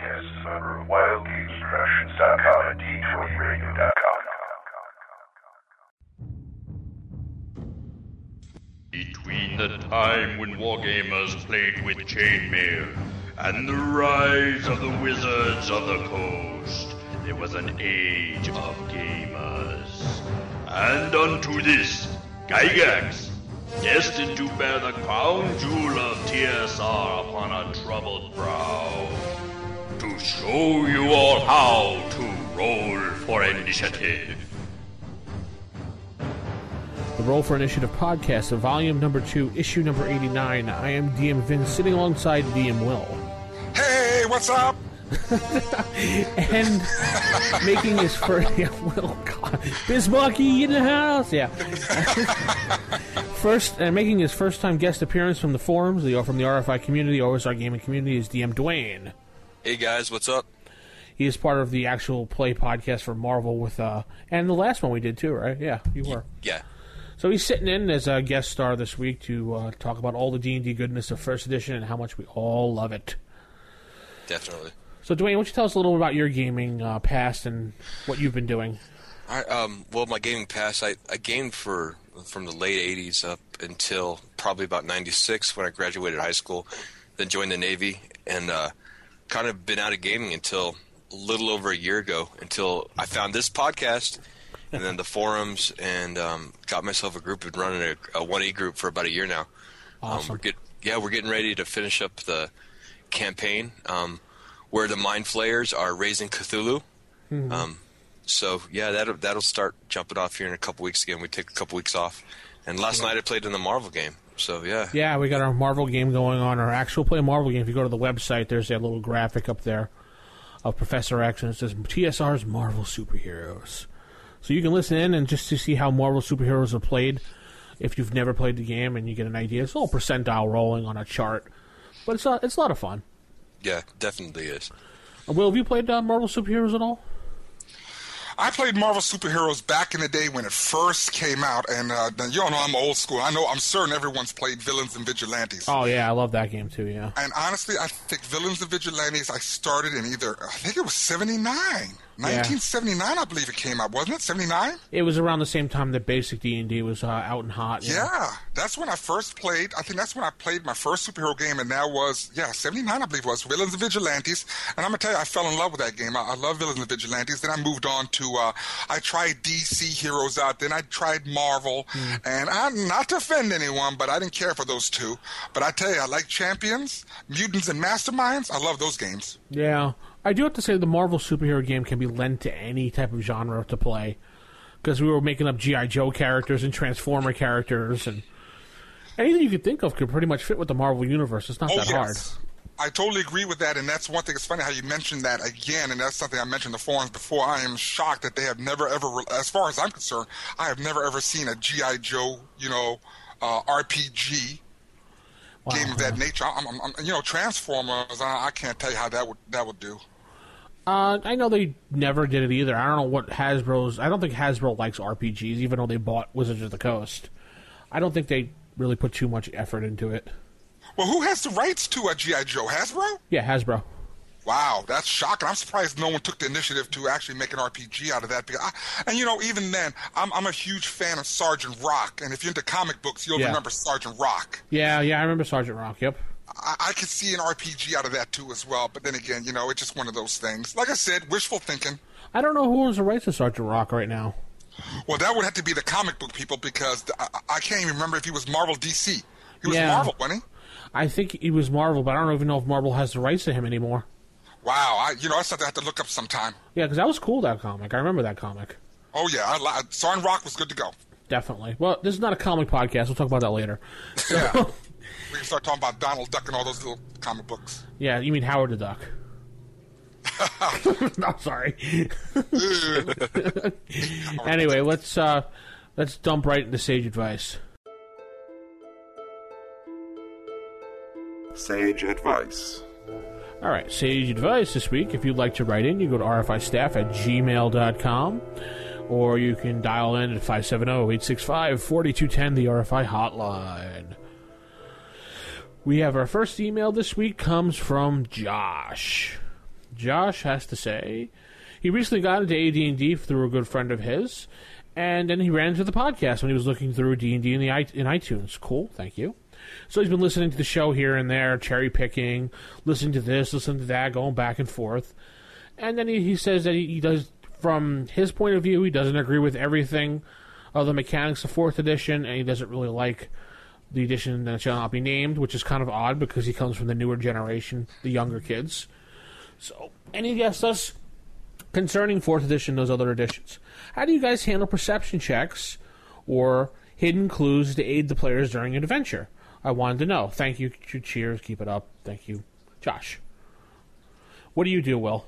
podcast is a member of WildGamesProductions.com and D20Radio.com. Between the time when wargamers played with chainmail and the rise of the Wizards of the Coast, there was an age of gamers. And unto this, Gygax, destined to bear the crown jewel of TSR upon a troubled brow, to show you all how to roll for initiative. The Roll for Initiative podcast, of volume number 2, issue number 89. I am DM Vince, sitting alongside DM Will. Hey, what's up? And making his first... Yeah, Will, God. Bismarcky in the house! Yeah. Making his first-time guest appearance from the forums, from the RFI community, OSR gaming community, is DM Dwayne. Hey, guys, what's up? He is part of the actual play podcast for Marvel with... and the last one we did, too, right? Yeah, you were. Yeah. So he's sitting in as a guest star this week to talk about all the D&D goodness of First Edition and how much we all love it. Definitely. So, Dwayne, why don't you tell us a little about your gaming past and what you've been doing? Well, my gaming past, I gamed from the late 80s up until probably about 96 when I graduated high school, then joined the Navy, and kind of been out of gaming until a little over a year ago, until I found this podcast and then the forums, and got myself a group. Been running a 1E group for about a year now. Awesome. We're getting ready to finish up the campaign where the Mind Flayers are raising Cthulhu. Mm-hmm. So yeah, that'll start jumping off here in a couple weeks again. We take a couple weeks off, and last night I played in the Marvel game. So yeah. Yeah, we got our Marvel game going on. Our actual play Marvel game. If you go to the website, there's that little graphic up there of Professor X, and it says TSR's Marvel Superheroes. So you can listen in and just to see how Marvel superheroes are played if you've never played the game, and you get an idea. It's a little percentile rolling on a chart, but it's a lot of fun. Yeah, definitely is. Will, have you played Marvel superheroes at all? I played Marvel Superheroes back in the day when it first came out, and you all know I'm old school. I'm certain everyone's played Villains and Vigilantes. Oh, yeah, I love that game too, yeah. And honestly, I think Villains and Vigilantes, I started in I think it was 79. 1979, I believe it came out, wasn't it? 79? It was around the same time that Basic D&D was out and hot. Yeah, that's when I first played. I think that's when I played my first superhero game, and that was, 79, I believe it was, Villains and Vigilantes. And I'm going to tell you, I fell in love with that game. I love Villains and Vigilantes. Then I moved on to, I tried DC Heroes out, then I tried Marvel. And not to offend anyone, but I didn't care for those two. But I tell you, I like Champions, Mutants, and Masterminds. I love those games. Yeah. I do have to say the Marvel superhero game can be lent to any type of genre to play, because we were making up G.I. Joe characters and Transformer characters, and anything you could think of could pretty much fit with the Marvel universe. It's not that hard. I totally agree with that, and that's one thing. It's funny how you mentioned that again, and that's something I mentioned in the forums before. I am shocked that they have never ever, as far as I'm concerned, I have never ever seen a G.I. Joe, RPG game of that nature. Transformers. I can't tell you how that would do. I know they never did it either. I don't know what Hasbro's... I don't think Hasbro likes RPGs, even though they bought Wizards of the Coast. I don't think they really put too much effort into it. Well, who has the rights to a G.I. Joe? Hasbro? Yeah, Hasbro. Wow, that's shocking. I'm surprised no one took the initiative to actually make an RPG out of that. Even then, I'm a huge fan of Sergeant Rock, and if you're into comic books, you'll remember Sergeant Rock. Yeah, I remember Sergeant Rock, yep. I could see an RPG out of that too as well, but then again, it's just one of those things. Like I said, wishful thinking. I don't know who owns the rights to Sergeant Rock right now. Well, that would have to be the comic book people, because I can't even remember if he was Marvel DC. He was Marvel, wasn't he? I think he was Marvel, but I don't even know if Marvel has the rights to him anymore. Wow, that's something I have to look up sometime. Yeah, because that was cool, that comic. I remember that comic. Oh, yeah. Sergeant Rock was good to go. Definitely. Well, this is not a comic podcast. We'll talk about that later. Yeah. We can start talking about Donald Duck and all those little comic books. Yeah, you mean Howard the Duck. No, sorry. Anyway, let's dump right into Sage Advice. Sage Advice. All right, Sage Advice this week. If you'd like to write in, you go to rfistaff@gmail.com, or you can dial in at 570-865-4210, the RFI hotline. We have our first email this week comes from Josh. Josh has to say he recently got into AD&D through a good friend of his, and then he ran into the podcast when he was looking through D&D in iTunes. Cool, thank you. So he's been listening to the show here and there, cherry picking, listening to this, listening to that, going back and forth. And then he says that he does, from his point of view, he doesn't agree with everything of the mechanics of 4th edition, and he doesn't really like the edition that shall not be named, which is kind of odd because he comes from the newer generation, the younger kids. So, and he asked us concerning 4th edition, those other editions. How do you guys handle perception checks or hidden clues to aid the players during an adventure? I wanted to know. Thank you. Cheers. Keep it up. Thank you. Josh. What do you do, Will?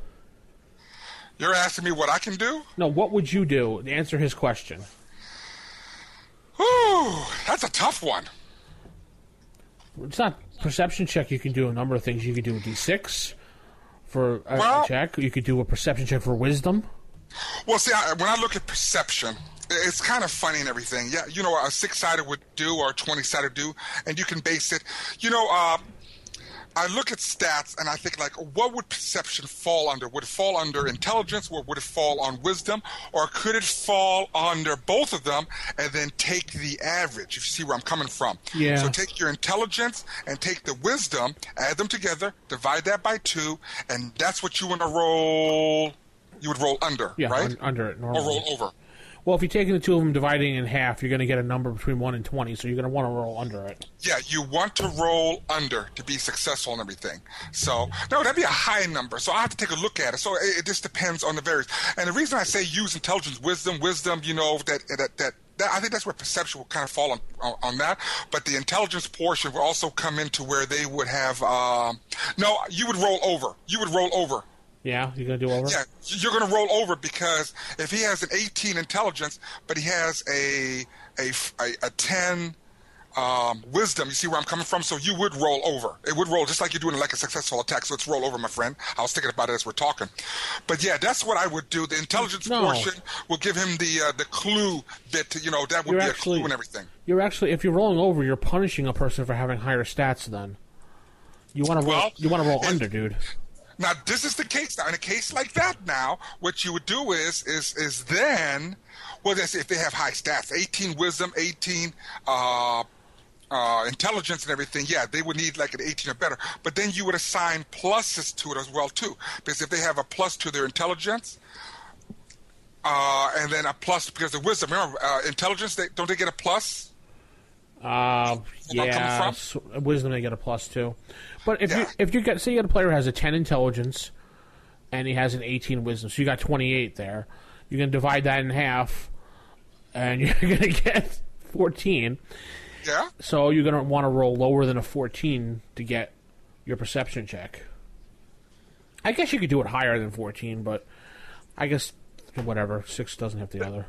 You're asking me what I can do? No, what would you do to answer his question? Ooh, that's a tough one. It's not perception check. You can do a number of things. You could do a D6 for a check. You could do a perception check for wisdom. Well, see, when I look at perception, it's kind of funny and everything. Yeah, you know, a 6-sided would do or a 20-sided do, and you can base it. You know, I look at stats and I think, like, what would perception fall under? Would it fall under intelligence, or would it fall on wisdom, or could it fall under both of them and then take the average, if you see where I'm coming from? Yeah. So take your intelligence and take the wisdom, add them together, divide that by 2, and that's what you want to roll. You would roll under, right? Under it normally. Or roll over. Well, if you're taking the two of them, dividing in half, you're going to get a number between 1 and 20, so you're going to want to roll under it. Yeah, you want to roll under to be successful and everything. So, no, that'd be a high number. So I have to take a look at it. So it just depends on the various. And the reason I say use intelligence, wisdom, you know, that I think that's where perception will kind of fall on that. But the intelligence portion will also come into where they would have. No, you would roll over. You would roll over. Yeah, you're going to do over? Yeah, you're going to roll over because if he has an 18 intelligence, but he has a 10 wisdom, you see where I'm coming from? So you would roll over. It would roll just like you're doing like a successful attack. So it's roll over, my friend. I was thinking about it as we're talking. But yeah, that's what I would do. The intelligence portion will give him the clue bit. You know, that would be a clue and everything. You're actually, if you're rolling over, you're punishing a person for having higher stats then. You want to roll. You want to roll under, dude. Now, this is the case. Now, in a case like that now, what you would do is then, well, that's if they have high stats, 18 wisdom, 18 intelligence and everything, yeah, they would need like an 18 or better. But then you would assign pluses to it as well, too. Because if they have a plus to their intelligence, and then a plus because of wisdom, remember, intelligence, don't they get a plus? Yeah, wisdom they get a plus too. But if you get, say you got a player who has a 10 intelligence and he has an 18 wisdom, so you got 28 there. You're gonna divide that in half, and you're gonna get 14. Yeah. So you're gonna want to roll lower than a 14 to get your perception check. I guess you could do it higher than 14, but I guess whatever. 6 doesn't have the other.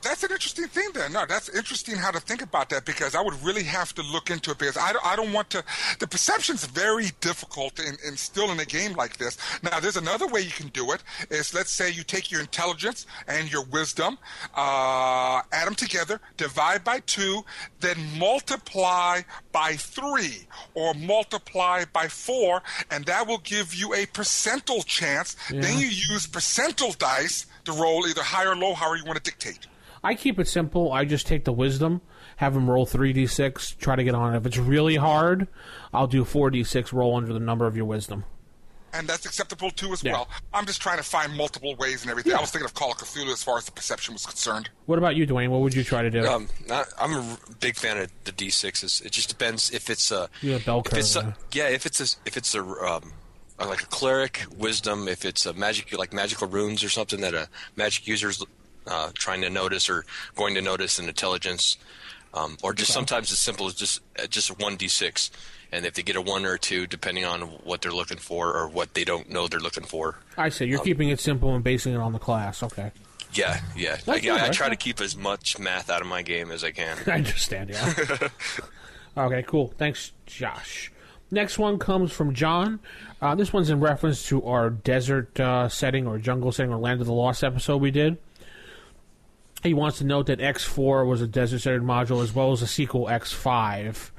That's an interesting thing then. No, that's interesting how to think about that because I would really have to look into it because I don't want to. The perception's very difficult to instill in a game like this. Now, there's another way you can do it. Is let's say you take your intelligence and your wisdom, add them together, divide by 2, then multiply by 3 or multiply by 4, and that will give you a percentile chance. Yeah. Then you use percentile dice to roll either high or low, however you want to dictate. I keep it simple. I just take the wisdom, have them roll 3d6, try to get on it. If it's really hard, I'll do 4d6, roll under the number of your wisdom. And that's acceptable, too, as well. I'm just trying to find multiple ways and everything. Yeah. I was thinking of Call of Cthulhu as far as the perception was concerned. What about you, Dwayne? What would you try to do? I'm a big fan of the D6s. It just depends if it's a... You have bell curve. If it's like a cleric, wisdom, if it's a magical runes or something that a magic user's trying to notice or going to notice in intelligence, or just sometimes as simple as just 1d6, and if they get a 1 or a 2, depending on what they're looking for or what they don't know they're looking for. I see. You're keeping it simple and basing it on the class. Okay. Yeah. I try to keep as much math out of my game as I can. I understand. Yeah. Okay. Cool. Thanks, Josh. Next one comes from John. This one's in reference to our desert setting or jungle setting or Land of the Lost episode we did. He wants to note that X4 was a desert-centered module as well as a sequel X5.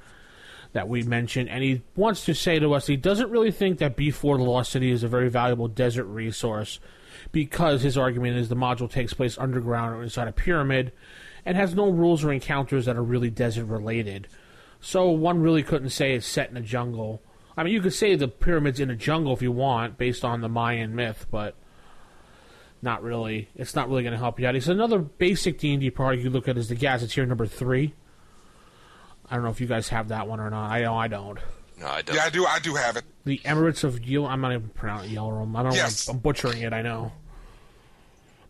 that we mentioned, and he wants to say to us he doesn't really think that B4 the Lost City is a very valuable desert resource because his argument is the module takes place underground or inside a pyramid and has no rules or encounters that are really desert related. So one really couldn't say it's set in a jungle. I mean, you could say the pyramid's in a jungle if you want, based on the Mayan myth, but not really. It's not really going to help you out. He said another basic D&D part you could look at is the Gazetteer number 3. I don't know if you guys have that one or not. I know I don't. No, I don't. Yeah, I do have it. The Emirates of Yel... I'm not even pronouncing Yelrum. I don't Yes. know. I'm butchering it, I know.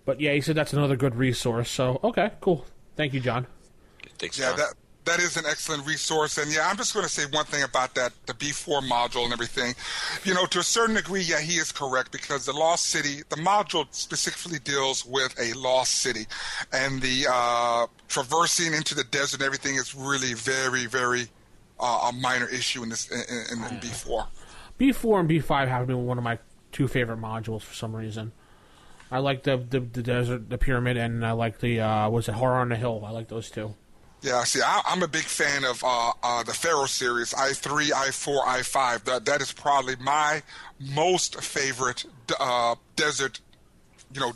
But yeah, he said that's another good resource. So, okay, cool. Thank you, John. Thanks, Yeah, John. that is an excellent resource. And yeah, I'm just going to say one thing about that, the B4 module and everything. You know, to a certain degree, yeah, he is correct because the Lost City, the module specifically deals with a lost city. And the traversing into the desert and everything is really very, very a minor issue in this in B4. B4 and B5 have been one of my two favorite modules for some reason. I like the desert, the pyramid, and I like the, Horror on the Hill. I like those two. Yeah, see, I'm a big fan of the Pharaoh series, I3, I4, I5. That is probably my most favorite desert,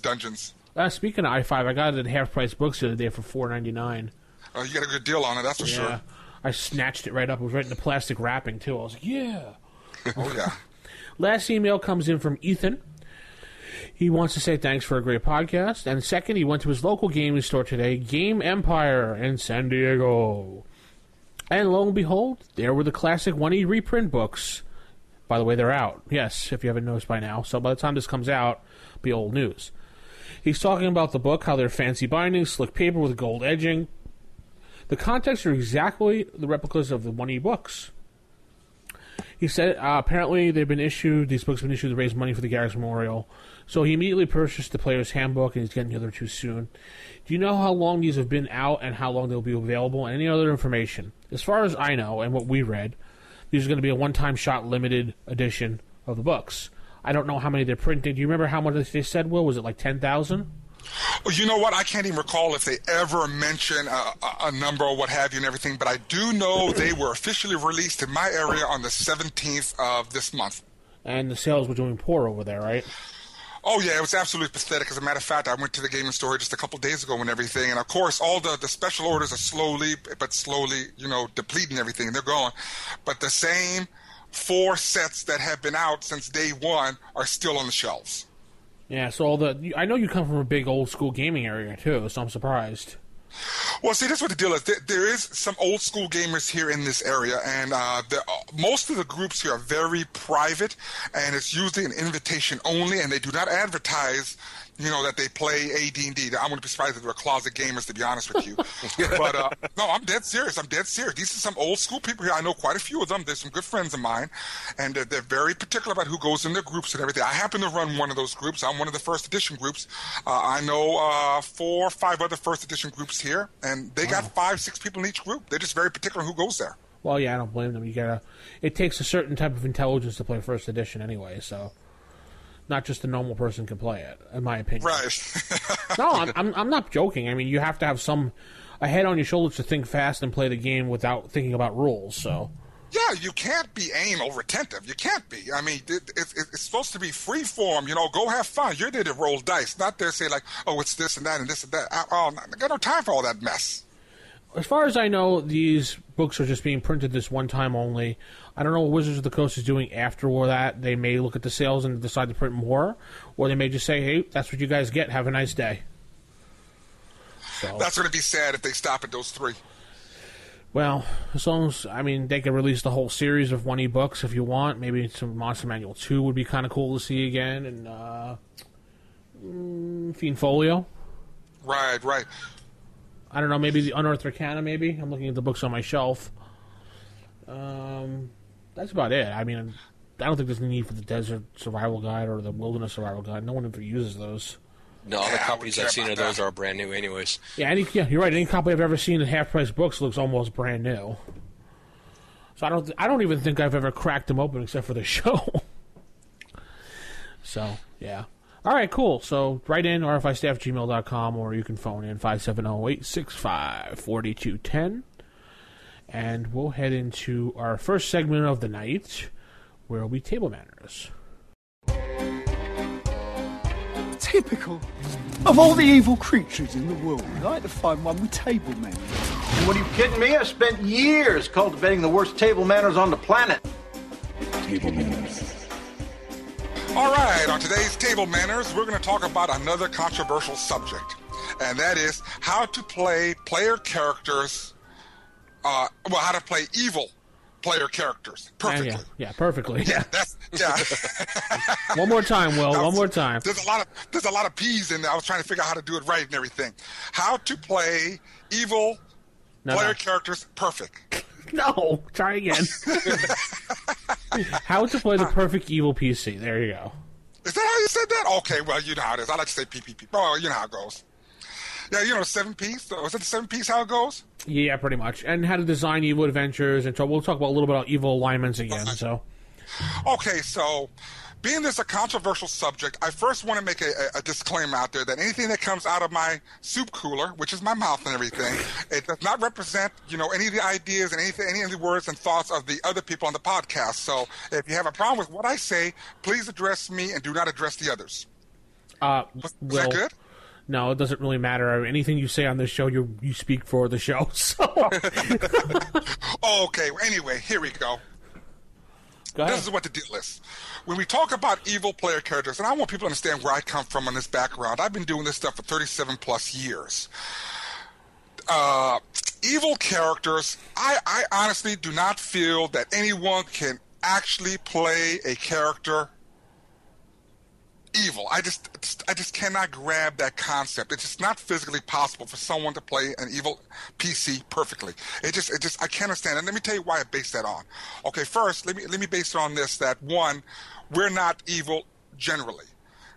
dungeons. Speaking of I5, I got it at Half Price Books the other day for $4.99. You got a good deal on it, that's for sure. I snatched it right up. It was right in the plastic wrapping, too. I was like, yeah. Oh, yeah. Last email comes in from Ethan. He wants to say thanks for a great podcast. And second, he went to his local gaming store today, Game Empire in San Diego. And lo and behold, there were the classic 1E reprint books. By the way, they're out. Yes, if you haven't noticed by now. So by the time this comes out, it'll be old news. He's talking about the book, how they're fancy bindings, slick paper with gold edging. The contexts are exactly the replicas of the 1E books. He said apparently these books have been issued to raise money for the Garrick's Memorial. So he immediately purchased the player's handbook, and he's getting the other two soon. Do you know how long these have been out and how long they'll be available, and any other information? As far as I know and what we read, these are going to be a one-time shot limited edition of the books. I don't know how many they're printing. Do you remember how much they said, Will? Was it like 10,000? Well, you know what? I can't even recall if they ever mentioned a number or what have you and everything, but I do know they were officially released in my area on the 17th of this month. And the sales were doing poor over there, right? Oh, yeah, it was absolutely pathetic. As a matter of fact, I went to the gaming store just a couple days ago and everything, and of course, all the special orders are slowly, depleting everything, and they're going. But the same 4 sets that have been out since day one are still on the shelves. Yeah, so I know you come from a big old school gaming area too, so I'm surprised. Well, see, that's what the deal is. There is some old school gamers here in this area, and most of the groups here are very private, and it's usually an invitation only, and they do not advertise, that they play AD&D. I wouldn't be surprised if they were closet gamers, to be honest with you. But no, I'm dead serious. These are some old school people here. I know quite a few of them. There's some good friends of mine, and they're very particular about who goes in their groups and everything. I happen to run one of those groups. I'm one of the first edition groups. I know 4 or 5 other first edition groups here, and they got 5-6 people in each group. They're just very particular who goes there. Well, yeah, I don't blame them. It takes a certain type of intelligence to play first edition anyway, so not just a normal person can play it, in my opinion. Right. No, I'm not joking. I mean, you have to have a head on your shoulders to think fast and play the game without thinking about rules, so. Yeah, you can't be aim or retentive. You can't be. I mean, it's supposed to be free form. Go have fun. You're there to roll dice, not there to say like, oh, it's this and that and this and that. I got no time for all that mess. As far as I know, these books are just being printed this one time only. I don't know what Wizards of the Coast is doing after that. They may look at the sales and decide to print more, or they may just say, hey, that's what you guys get. Have a nice day. So, that's going to be sad if they stop at those 3. Well, as long as, they could release the whole series of 1E books if you want. Maybe some Monster Manual 2 would be kind of cool to see again. And Fiend Folio. Right. I don't know, maybe the Unearthed Arcana, maybe. I'm looking at the books on my shelf. That's about it. I don't think there's any need for the Desert Survival Guide or the Wilderness Survival Guide. No one ever uses those. No, all the copies I've seen of those are brand new anyways. Yeah, you're right. Any copy I've ever seen in half-price books looks almost brand new. So I don't even think I've ever cracked them open except for the show. So, yeah. All right, cool. So write in rfistaff@gmail.com, or you can phone in 570-865-4210. and we'll head into our first segment of the night, where will be Table Manners. Typical. Of all the evil creatures in the world, I'd like to find one with table manners. What, are you kidding me? I spent years cultivating the worst table manners on the planet. Table manners. All right, on today's Table Manners, we're going to talk about another controversial subject, and that is how to play player characters, how to play evil player characters perfectly. Yeah, perfectly. Yeah. One more time, Will. One more time. There's a lot of P's in there. I was trying to figure out how to do it right and everything. How to play evil player characters perfect. No, try again. How to play the perfect evil PC. There you go. Is that how you said that? Okay, well, you know how it is. I like to say PPP. Oh, you know how it goes. Yeah, you know, 7 P's? So is it the 7 P's how it goes? Yeah, pretty much. And how to design evil adventures. And so we'll talk about a little bit about evil alignments again. Okay, so being this a controversial subject, I first want to make a disclaimer out there that anything that comes out of my soup cooler, which is my mouth and everything, it does not represent, any of the ideas and any of the words and thoughts of the other people on the podcast. So if you have a problem with what I say, please address me and do not address the others. Is that good? No, it doesn't really matter. Anything you say on this show, you speak for the show. So. Okay, well, anyway, here we go. This is what the deal is. When we talk about evil player characters, and I want people to understand where I come from on this background. I've been doing this stuff for 37 plus years. Evil characters, I honestly do not feel that anyone can actually play a character evil. I just cannot grab that concept. It's just not physically possible for someone to play an evil PC perfectly. I can't understand. And let me tell you why I base that on. Okay, first, let me base it on this, that one, we're not evil generally.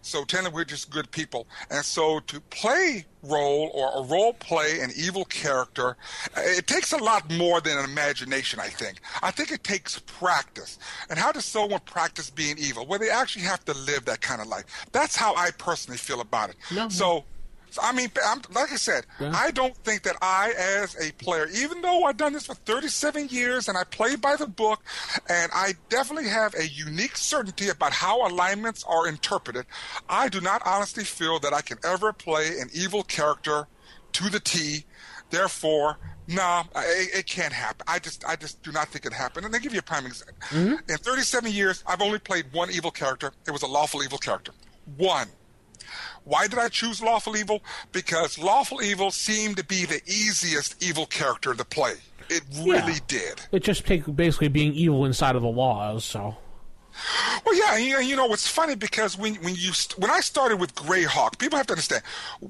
So technically we're just good people. And so to play role play an evil character, it takes a lot more than an imagination, I think. I think it takes practice. And how does someone practice being evil? Well, they actually have to live that kind of life. That's how I personally feel about it. So, I mean, like I said, I don't think that I, as a player, even though I've done this for 37 years and I play by the book, and I definitely have a unique certainty about how alignments are interpreted, I do not honestly feel that I can ever play an evil character to the T. Therefore, it can't happen. I just do not think it happened. And I'll give you a prime example. In 37 years, I've only played one evil character. It was a lawful evil character. One. Why did I choose Lawful Evil? Because Lawful Evil seemed to be the easiest evil character to play. It really did. It just takes basically being evil inside of the laws, so... Well, yeah, you know, it's funny because when I started with Greyhawk, people have to understand,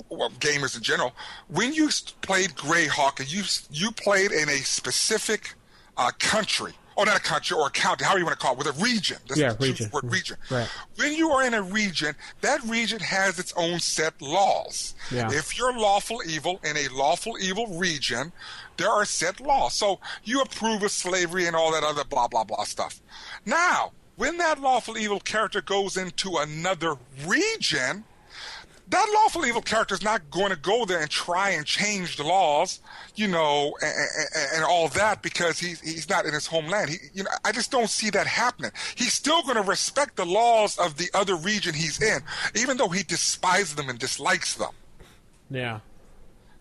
well, gamers in general, when you played Greyhawk, you played in a specific country, or not a country, or a county, however you want to call it, with a region. Region. Region. Right. When you are in a region, that region has its own set laws. Yeah. If you're lawful evil in a lawful evil region, there are set laws. So you approve of slavery and all that other blah, blah, blah stuff. Now, when that lawful evil character goes into another region, that lawful evil character is not going to go there and try and change the laws, and all that, because he's not in his homeland. I just don't see that happening. He's still going to respect the laws of the other region he's in, even though he despises them and dislikes them. Yeah.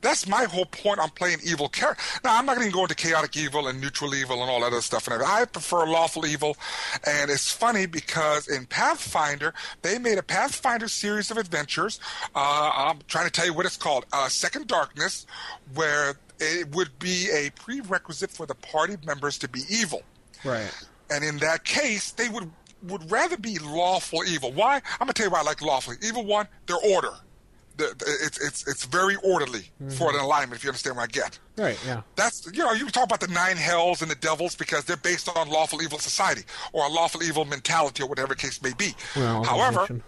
That's my whole point on playing evil character. Now, I'm not going to go into chaotic evil and neutral evil and all that other stuff. And I prefer lawful evil. And it's funny because in Pathfinder, they made a Pathfinder series of adventures. I'm trying to tell you what it's called. Second Darkness, where it would be a prerequisite for the party members to be evil. Right. And in that case, they would rather be lawful evil. Why? I'm going to tell you why I like lawful evil. One, their order. It's very orderly for an alignment, if you understand what I get. Right, yeah. That's, you can talk about the 9 hells and the devils because they're based on lawful evil society or a lawful evil mentality or whatever the case may be. Well, however,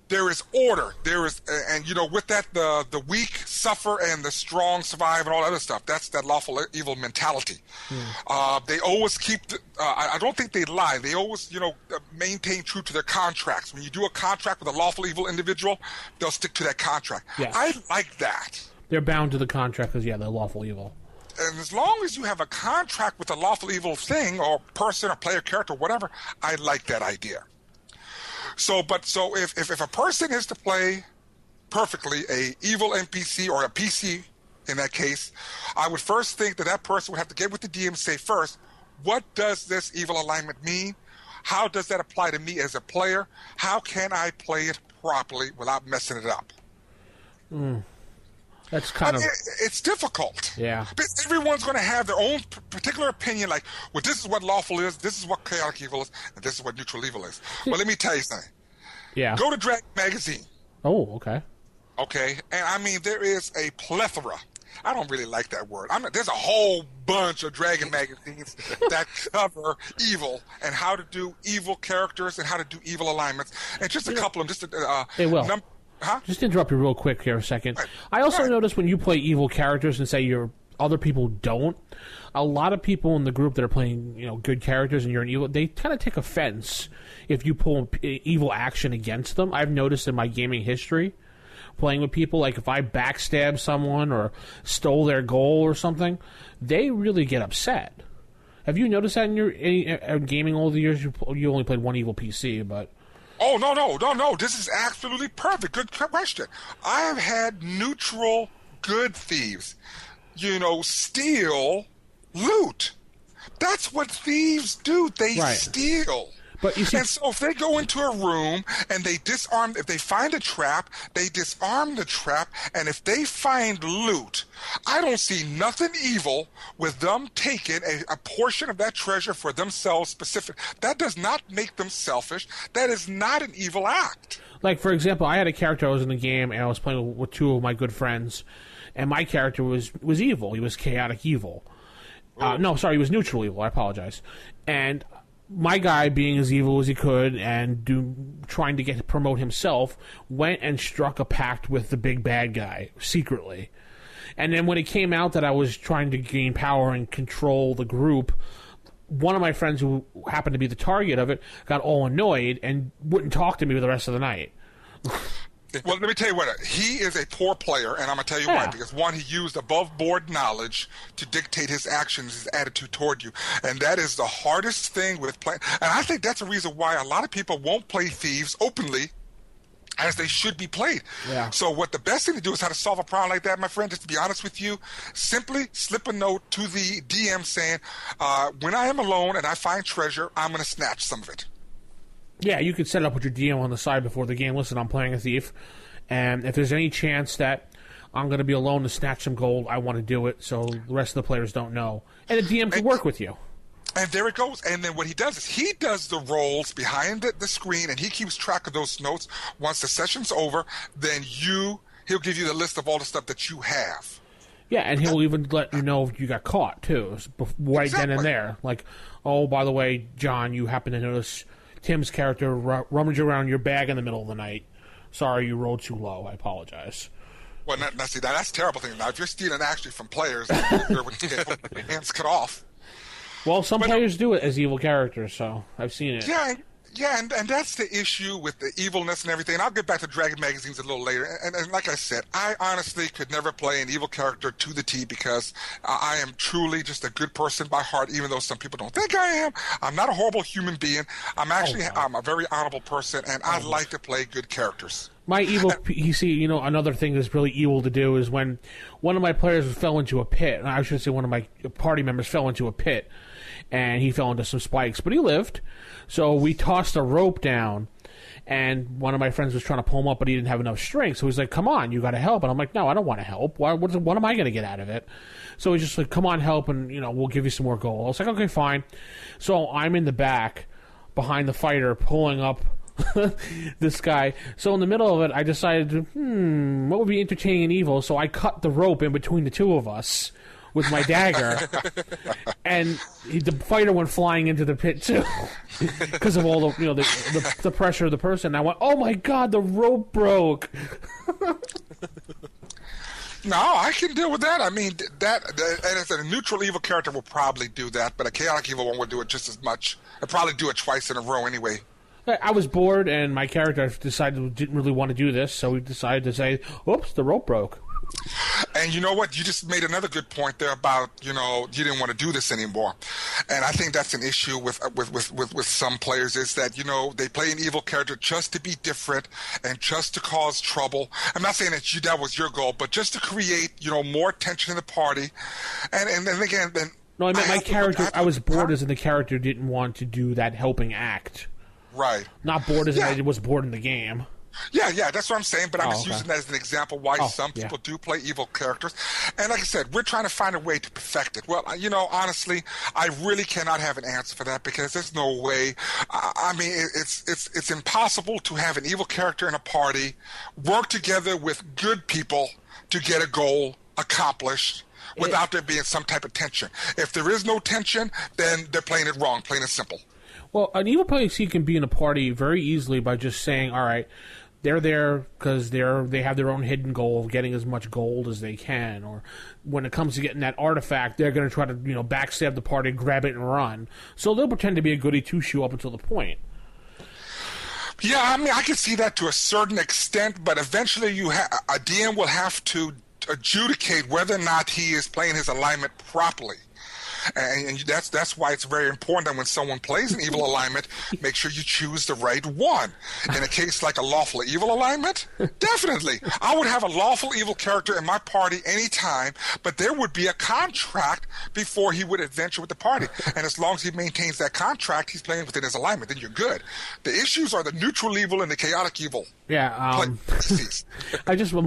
there is order. There is, and with that, the weak suffer and the strong survive and all that other stuff. That's that lawful evil mentality. They always keep, I don't think they lie. They always, maintain true to their contracts. When you do a contract with a lawful evil individual, they'll stick to that contract. Yes. I like that. They're bound to the contract because, they're lawful evil. and as long as you have a contract with a lawful evil thing or person or player character or whatever, I like that idea. So if a person is to play perfectly a evil NPC or a PC in that case, I would first think that person would have to get with the DM and say first, what does this evil alignment mean? How does that apply to me as a player? How can I play it properly without messing it up? That's kind of... It's difficult. Yeah. But everyone's going to have their own particular opinion, like, well, this is what lawful is, this is what chaotic evil is, and this is what neutral evil is. Well, let me tell you something. Yeah. Go to Dragon Magazine. Oh, okay. Okay? And, I mean, there is a plethora. I don't really like that word. There's a whole bunch of Dragon magazines that cover evil and how to do evil characters and how to do evil alignments. And just a couple of them. Hey, Will. Just interrupt you real quick here a second. Right. I also noticed when you play evil characters and say your other people don't, a lot of people in the group that are playing, good characters and you're an evil, they kind of take offense if you pull evil action against them. I've noticed in my gaming history, playing with people, like if I backstab someone or stole their goal or something, they really get upset. Have you noticed that in your gaming all the years? You only played one evil PC, but... Oh, no. This is absolutely perfect. Good question. I have had neutral good thieves, steal loot. That's what thieves do. They steal. But you see, and so if they go into a room and they disarm, if they find a trap, they disarm the trap, and if they find loot, I don't see nothing evil with them taking a portion of that treasure for themselves specific. That does not make them selfish. That is not an evil act. Like, for example, I had a character, I was in the game, and I was playing with two of my good friends, and my character was evil. He was chaotic evil. He was neutral evil. I apologize. And my guy, being as evil as he could and trying to promote himself, went and struck a pact with the big bad guy secretly. And then when it came out that I was trying to gain power and control the group, one of my friends who happened to be the target of it got all annoyed and wouldn't talk to me for the rest of the night. Well, let me tell you what, he is a poor player, and I'm going to tell you why. Because, one, he used above-board knowledge to dictate his actions, his attitude toward you. And that is the hardest thing with playing. And I think that's a reason why a lot of people won't play thieves openly as they should be played. Yeah. So what the best thing to do is how to solve a problem like that, my friend, just to be honest with you, simply slip a note to the DM saying, when I am alone and I find treasure, I'm going to snatch some of it. Yeah, you could set it up with your DM on the side before the game. Listen, I'm playing a thief, and if there's any chance that I'm going to be alone to snatch some gold, I want to do it so the rest of the players don't know. And the DM can work with you. And there it goes. And then what he does is he does the rolls behind the screen, and he keeps track of those notes. Once the session's over, then he'll give you the list of all the stuff that you have. Yeah, and he'll even let you know if you got caught, too, right then and there. Like, oh, by the way, John, you happen to notice Tim's character rummage around your bag in the middle of the night. Sorry, you rolled too low. I apologize. Well, that's a terrible thing. Now, if you're stealing actually from players, you're with your hands cut off. Well, some players do it as evil characters, so I've seen it. Yeah, and that's the issue with the evilness and everything. And I'll get back to Dragon magazines a little later. And like I said, I honestly could never play an evil character to the T because I am truly just a good person by heart, even though some people don't think I am. I'm not a horrible human being. I'm a very honorable person, and I like to play good characters. My evil, another thing that's really evil to do is when one of my players fell into a pit, and I should say one of my party members fell into a pit, and he fell into some spikes, but he lived. So we tossed a rope down, and one of my friends was trying to pull him up, but he didn't have enough strength. So he's like, come on, you got to help. And I'm like, no, I don't want to help. What am I going to get out of it? So he's just like, come on, help, and we'll give you some more gold. I was like, okay, fine. So I'm in the back behind the fighter pulling up this guy. So in the middle of it, I decided, what would be entertaining and evil? So I cut the rope in between the two of us with my dagger, and the fighter went flying into the pit too because of all the pressure of the person. And I went, oh my god, the rope broke. No, I can deal with that. I mean, and as a neutral evil character will probably do that, but a chaotic evil one would do it just as much. I'd probably do it twice in a row anyway. I was bored, and my character decided didn't really want to do this, so we decided to say, oops, the rope broke. And you know what? You just made another good point there about, you didn't want to do this anymore. And I think that's an issue with some players is that, they play an evil character just to be different and just to cause trouble. I'm not saying that was your goal, but just to create, more tension in the party. And then again, no, I meant my character. I was bored as in the character didn't want to do that helping act. Right. Not bored as in I was bored in the game. Yeah, that's what I'm saying, but I'm just using that as an example why some people do play evil characters. And like I said, we're trying to find a way to perfect it. Well, honestly, I really cannot have an answer for that because there's no way. I mean, it's impossible to have an evil character in a party, work together with good people to get a goal accomplished without there being some type of tension. If there is no tension, then they're playing it wrong, plain and simple. Well, an evil policy can be in a party very easily by just saying, all right, they're there because they have their own hidden goal of getting as much gold as they can. Or when it comes to getting that artifact, they're going to try to backstab the party, grab it, and run. So they'll pretend to be a goody two-shoe up until the point. Yeah, I mean, I can see that to a certain extent, but eventually a DM will have to adjudicate whether or not he is playing his alignment properly. And that's why it's very important that when someone plays an evil alignment, make sure you choose the right one. In a case like a lawful evil alignment, definitely. I would have a lawful evil character in my party anytime, but there would be a contract before he would adventure with the party. And as long as he maintains that contract, he's playing within his alignment, then you're good. The issues are the neutral evil and the chaotic evil. Yeah, I'm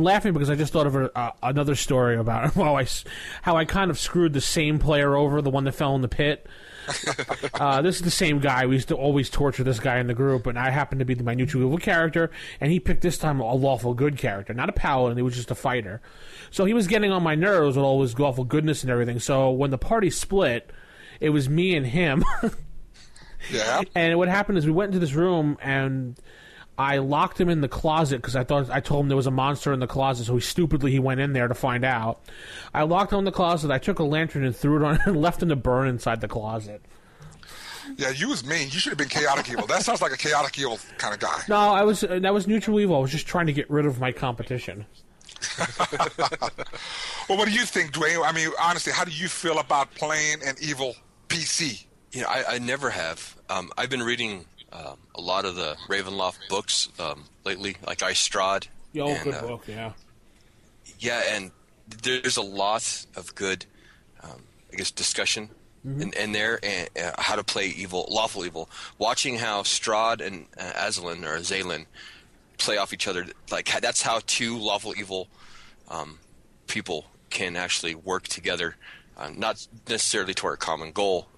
laughing because I just thought of another story about how I kind of screwed the same player over, the one that fell in the pit. This is the same guy. We used to always torture this guy in the group, and I happened to be my neutral evil character, and he picked this time a lawful good character, not a paladin. He was just a fighter. So he was getting on my nerves with all his lawful goodness and everything. So when the party split, it was me and him. Yeah. And what happened is we went into this room and I locked him in the closet because I told him there was a monster in the closet, so he went in there to find out. I locked him in the closet. I took a lantern and threw it on and left him to burn inside the closet. Yeah, you was mean. You should have been chaotic evil. That sounds like a chaotic evil kind of guy. No, that was neutral evil. I was just trying to get rid of my competition. Well, what do you think, Dwayne? I mean, honestly, how do you feel about playing an evil PC? I never have. I've been reading a lot of the Ravenloft books lately, like Ice Strahd. Good book, yeah. Yeah, and there's a lot of good, discussion in there, and how to play lawful evil. Watching how Strahd and Zalen play off each other, like that's how two lawful evil people can actually work together, not necessarily toward a common goal,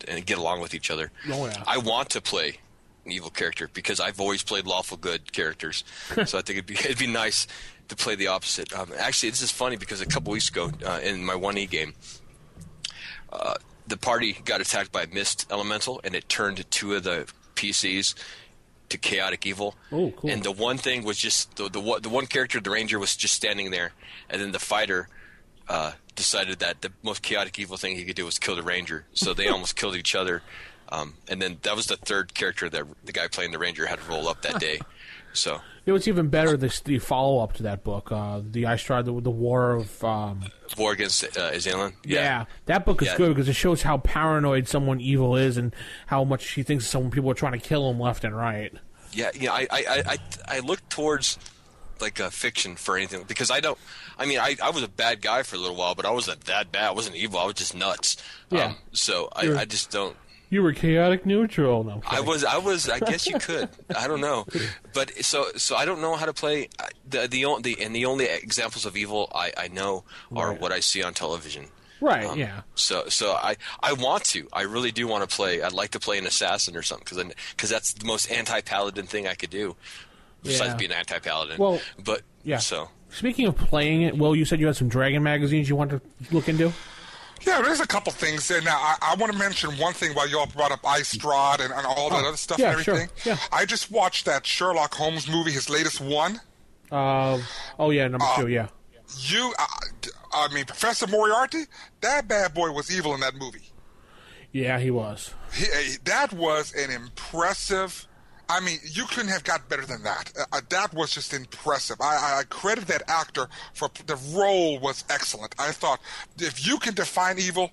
and get along with each other. Oh, yeah. I want to play an evil character because I've always played lawful good characters, so I think it'd be nice to play the opposite. Actually, this is funny because a couple weeks ago in my 1E game, the party got attacked by a mist elemental, and it turned two of the PCs to chaotic evil. Oh, cool! And the one thing was just the one character, the ranger, was just standing there, and then the fighter decided that the most chaotic evil thing he could do was kill the ranger. So they almost killed each other. And then that was the third character that the guy playing the ranger had to roll up that day. So what's even better, the follow-up to that book, the Ice Strahd, the War of... War Against Azalin? Yeah, that book is good because it shows how paranoid someone evil is and how much he thinks people are trying to kill him left and right. Yeah, I look towards like fiction for anything because I was a bad guy for a little while, but I wasn't that bad. I wasn't evil. I was just nuts. Yeah. I just don't. You were chaotic neutral. No, I was. I guess you could. I don't know, but so I don't know how to play. The only examples of evil I know are what I see on television. Right. Yeah. So I want to. I really do want to play. I'd like to play an assassin or something because that's the most anti-paladin thing I could do. Besides being anti-paladin. Well, but yeah. So speaking of playing it, Will, you said you had some Dragon magazines you want to look into. Yeah, there's a couple things there. Now, I want to mention one thing while you all brought up Ice Strahd and all that other stuff and everything. Sure. Yeah. I just watched that Sherlock Holmes movie, his latest one. Number 2, yeah. Professor Moriarty, that bad boy was evil in that movie. Yeah, he was. That was an impressive... I mean, you couldn't have got better than that. That was just impressive. I credit that actor for the role was excellent. I thought, if you can define evil,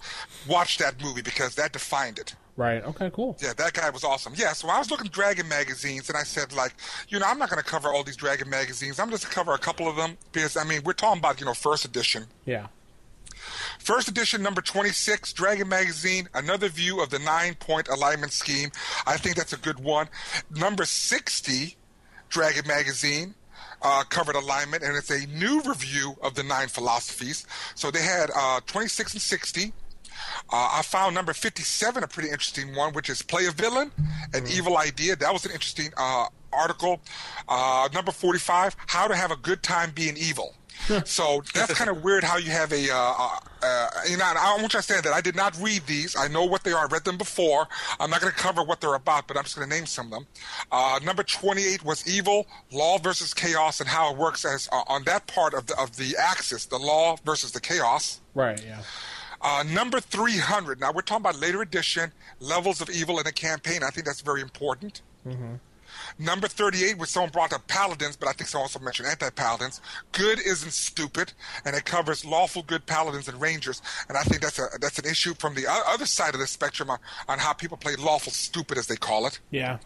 watch that movie because that defined it. Right. Okay, cool. Yeah, that guy was awesome. Yeah, so I was looking at Dragon magazines, and I said, like, I'm not going to cover all these Dragon magazines. I'm just going to cover a couple of them because, I mean, we're talking about, first edition. Yeah. First edition, number 26, Dragon Magazine, another view of the 9-point alignment scheme. I think that's a good one. Number 60, Dragon Magazine, covered alignment, and it's a new review of the 9 philosophies. So they had 26 and 60. I found number 57 a pretty interesting one, which is Play a Villain, an Evil Idea. That was an interesting article. Number 45, How to Have a Good Time Being Evil. So that's kind of weird how you have I want you to understand that I did not read these. I know what they are. I read them before. I'm not going to cover what they're about, but I'm just going to name some of them. Number 28 was Evil, Law versus Chaos, and how it works as on that part of the axis, the law versus the chaos. Right, yeah. Number 300. Now, we're talking about later edition, levels of evil in a campaign. I think that's very important. Mm-hmm. Number 38 was someone brought up paladins, but I think someone also mentioned anti-paladins. Good isn't stupid, and it covers lawful good paladins and rangers. And I think that's an issue from the other side of the spectrum on how people play lawful stupid, as they call it. Yeah.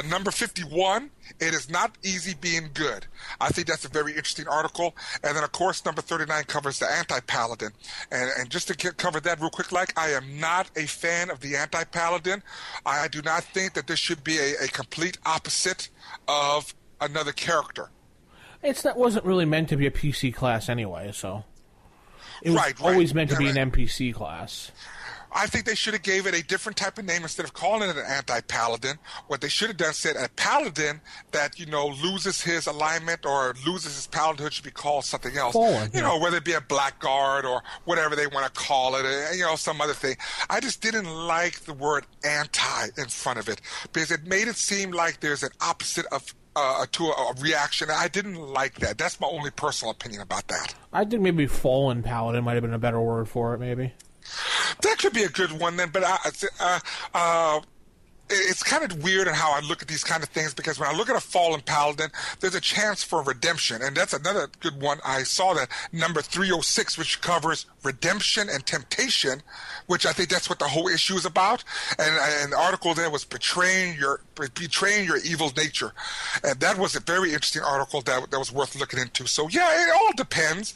Number 51, It is not easy being good. I think that's a very interesting article. And then, of course, number 39 covers the anti-paladin. And just to cover that real quick, I am not a fan of the anti-paladin. I do not think that this should be a complete opposite of another character. That wasn't really meant to be a PC class anyway, so it was always meant to be an NPC class. I think they should have gave it a different type of name instead of calling it an anti-paladin. What they should have done said a paladin that, loses his alignment or loses his paladinhood should be called something else. Fallen, whether it be a blackguard or whatever they want to call it, some other thing. I just didn't like the word anti in front of it because it made it seem like there's an opposite of to a reaction. I didn't like that. That's my only personal opinion about that. I think maybe fallen paladin might have been a better word for it, maybe. That could be a good one then, but it's kind of weird in how I look at these kind of things because when I look at a fallen paladin, there's a chance for redemption, and that's another good one. I saw that number 306, which covers redemption and temptation, which I think that's what the whole issue is about. And the article there was betraying your evil nature, and that was a very interesting article that was worth looking into. So yeah, it all depends.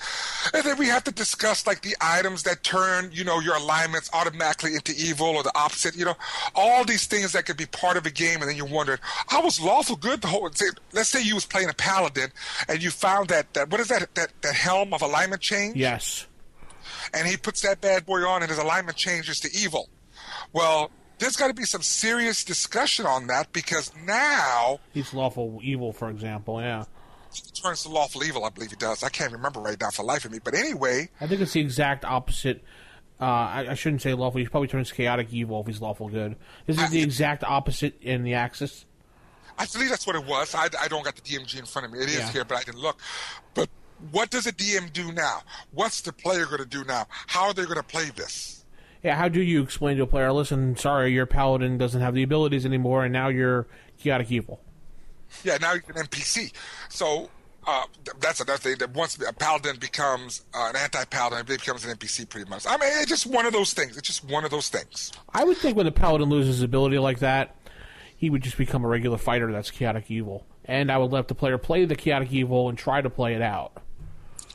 And then we have to discuss the items that turn your alignments automatically into evil or the opposite. All these things that could be part of a game, and then you wondered, I was lawful good the whole. Let's say you was playing a paladin, and you found that what is that helm of alignment change? Yes. And he puts that bad boy on, and his alignment changes to evil. Well, there's got to be some serious discussion on that because now he's lawful evil, for example. Yeah. He turns to lawful evil. I believe he does. I can't remember right now for the life of me. But anyway, I think it's the exact opposite. I shouldn't say lawful. He probably turns chaotic evil if he's lawful good. This is the exact opposite in the Axis. I believe that's what it was. I don't got the DMG in front of me. It is here, but I didn't look. But what does a DM do now? What's the player going to do now? How are they going to play this? Yeah, how do you explain to a player, listen, sorry, your paladin doesn't have the abilities anymore, and now you're chaotic evil? Yeah, now you're an NPC. So that's another thing, that once a paladin becomes an anti-paladin, it becomes an NPC pretty much. I mean, it's just one of those things. It's just one of those things. I would think when the paladin loses his ability like that, he would just become a regular fighter that's chaotic evil. And I would let the player play the chaotic evil and try to play it out.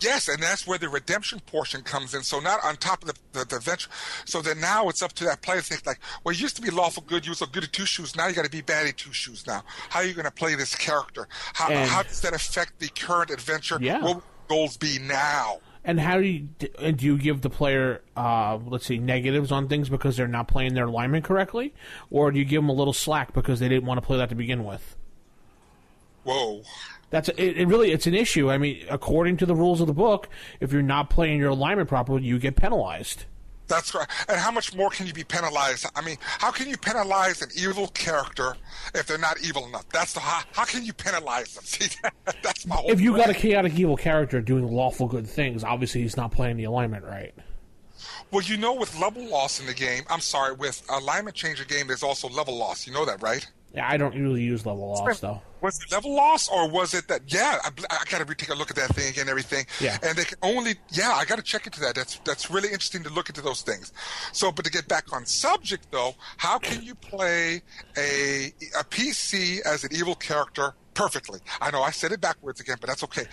Yes, and that's where the redemption portion comes in. So not on top of the adventure. So then now it's up to that player to think well, you used to be lawful good, you were so good at two shoes, now you got to be bad at two shoes now. How are you going to play this character? How does that affect the current adventure? Yeah. What will goals be now? And how do you give the player, let's say, negatives on things because they're not playing their alignment correctly? Or do you give them a little slack because they didn't want to play that to begin with? Whoa. It's an issue. I mean, according to the rules of the book, if you're not playing your alignment properly, you get penalized. That's right. And how much more can you be penalized? I mean, how can you penalize an evil character if they're not evil enough? How can you penalize them? See, that's my whole If you got a chaotic evil character doing lawful good things, obviously he's not playing the alignment right. Well, with level loss in the game, with alignment change in the game, there's also level loss. You know that, right? Yeah, I don't really use level loss though. Was it level loss, or was it that? Yeah, I got to take a look at that thing again and everything. Yeah. And they can only. Yeah, I got to check into that. That's really interesting to look into those things. So, but to get back on subject though, how can you play a PC as an evil character perfectly? I know I said it backwards again, but that's okay.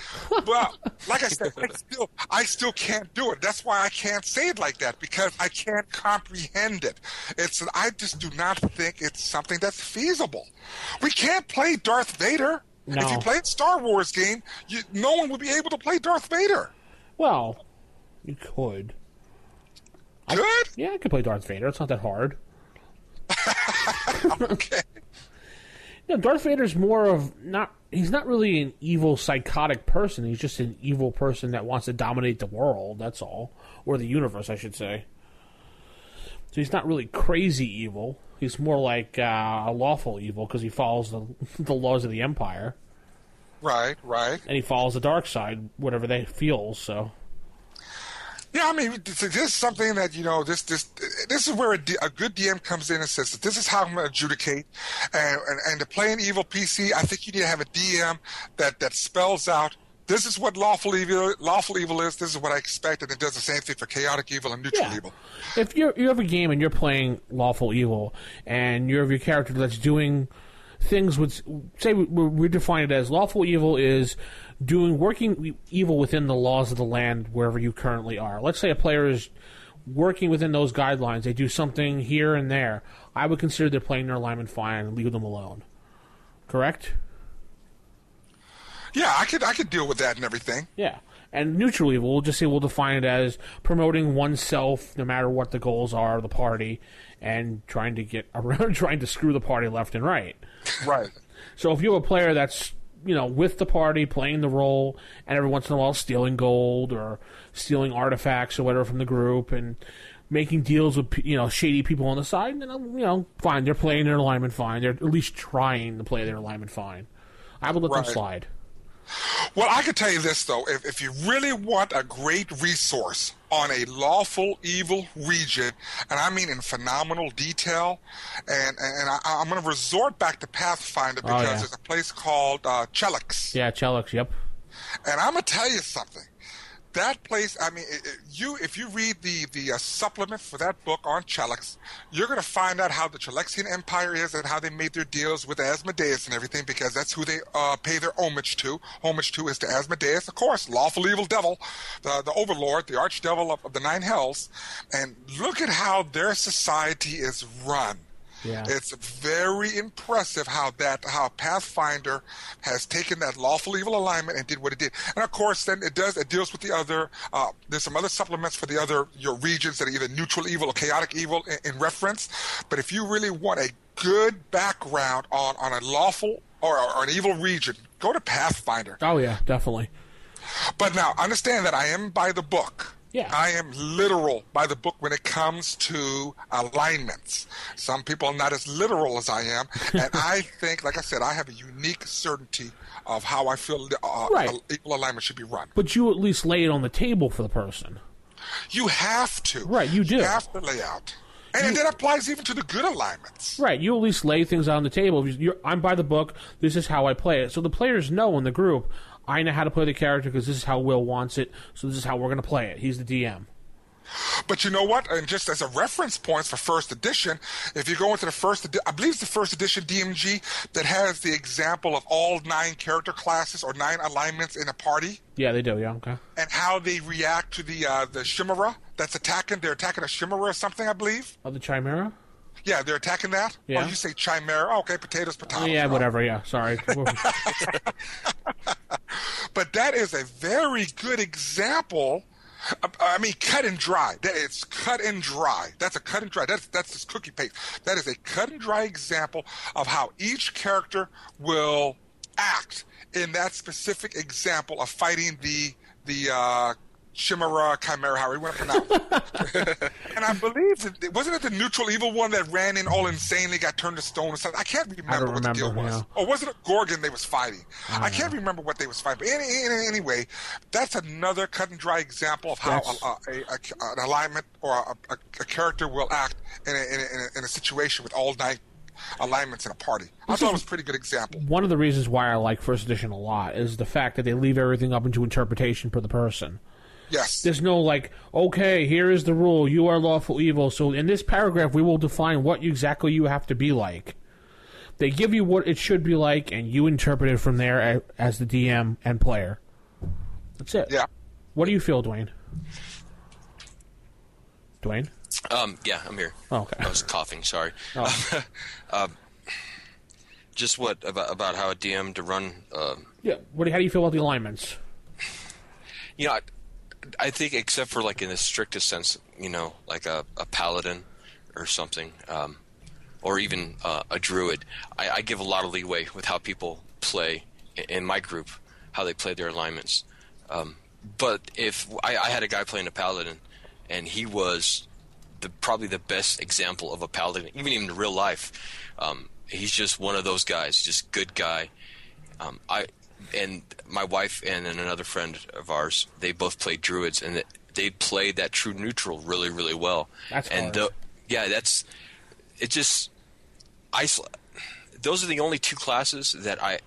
Well, like I said, I still can't do it. That's why I can't say it like that, because I can't comprehend it. I just do not think it's something that's feasible. We can't play Darth Vader. No. If you play a Star Wars game, no one would be able to play Darth Vader. Well, you could. Good? Yeah, I could play Darth Vader. It's not that hard. Okay. No, Darth Vader's more of he's not really an evil, psychotic person. He's just an evil person that wants to dominate the world, that's all. Or the universe, I should say. So he's not really crazy evil. He's more like a lawful evil because he follows the laws of the Empire. Right. And he follows the dark side, whatever they feel, so... Yeah, I mean, this is something that, this is where a good DM comes in and says, this is how I'm going to adjudicate. And to play an evil PC, I think you need to have a DM that spells out, this is what lawful evil is, this is what I expect, and it does the same thing for chaotic evil and neutral evil. If you have a game and you're playing lawful evil, and you have your character that's doing things with, say we define it as lawful evil is working evil within the laws of the land wherever you currently are. Let's say a player is working within those guidelines. They do something here and there. I would consider they're playing their alignment fine and leave them alone. Correct? Yeah, I could deal with that and everything. Yeah. And neutral evil, we'll define it as promoting oneself no matter what the goals are of the party and trying to get around, trying to screw the party left and right. Right. So if you have a player that's with the party, playing the role, and every once in a while stealing gold or stealing artifacts or whatever from the group and making deals with, shady people on the side, then, fine, they're playing their alignment fine. They're at least trying to play their alignment fine. I would let them slide. Well, I could tell you this, though. If you really want a great resource on a lawful evil region, and I mean in phenomenal detail, and I'm going to resort back to Pathfinder because there's a place called Chelix. Yeah, Chelix, yep. And I'm going to tell you something. That place, I mean, if you read the supplement for that book on Chelix, you're going to find out how the Chelixian Empire is and how they made their deals with Asmodeus and everything, because that's who they pay their homage to. Homage to is to Asmodeus, of course, lawful evil devil, the overlord, the archdevil of the nine hells. And look at how their society is run. Yeah. It's very impressive how Pathfinder has taken that lawful evil alignment and did what it did. And of course, then it deals with the other. There's some other supplements for your regions that are either neutral evil or chaotic evil in reference. But if you really want a good background on a lawful or an evil region, go to Pathfinder. Oh yeah, definitely. But now understand that I am by the book. Yeah. I am literal by the book when it comes to alignments. Some people are not as literal as I am, and I think, like I said, I have a unique certainty of how I feel equal alignment should be run. But you at least lay it on the table for the person. You have to. Right, you do. You have to lay out. And that applies even to the good alignments. Right, you at least lay things out on the table. I'm by the book, this is how I play it. So the players know in the group, I know how to play the character because this is how Will wants it, so this is how we're going to play it. He's the DM. But you know what? And just as a reference point for first edition, if you go into I believe it's the first edition DMG that has the example of all 9 character classes or 9 alignments in a party. Yeah, they do. Yeah, okay. And how they react to the Chimera that's attacking. They're attacking a Chimera or something, I believe. Oh, the Chimera? Yeah, they're attacking that? Yeah. Or you say Chimera. Oh, okay, potatoes. Yeah, right? Whatever, yeah, sorry. But that is a very good example. I mean, cut and dry. It's cut and dry. That's a cut and dry. That's just cookie paste. That is a cut and dry example of how each character will act in that specific example of fighting the Chimera, Chimera, however you want to pronounce it. And I believe, wasn't it the neutral evil one that ran in all insanely, got turned to stone or something? I can't remember what the deal was. Yeah. Or was it a Gorgon they was fighting? I can't remember what they was fighting. But anyway, that's another cut and dry example of how an alignment or a character will act in a situation with all 9 alignments in a party. I thought it was a pretty good example. One of the reasons why I like First Edition a lot is the fact that they leave everything up into interpretation per the person. Yes. There's no like, okay, here is the rule, you are lawful evil, so in this paragraph we will define what exactly you have to be like. They give you what it should be like, and you interpret it from there as the DM and player. That's it. Yeah. What do you feel, Dwayne? Dwayne? Yeah, I'm here. Oh, okay. I was coughing, sorry. Oh. Just what about how a DM to run? Yeah. How do you feel about the alignments? You know, I think except for like in the strictest sense, you know, like a paladin or something, or even a druid, I give a lot of leeway with how people play in my group, how they play their alignments. But if I had a guy playing a paladin, and he was probably the best example of a paladin, even in real life. He's just one of those guys, just good guy. And my wife and another friend of ours, they both played druids, and they played that true neutral really, really well. That's hard. Those are the only two classes that I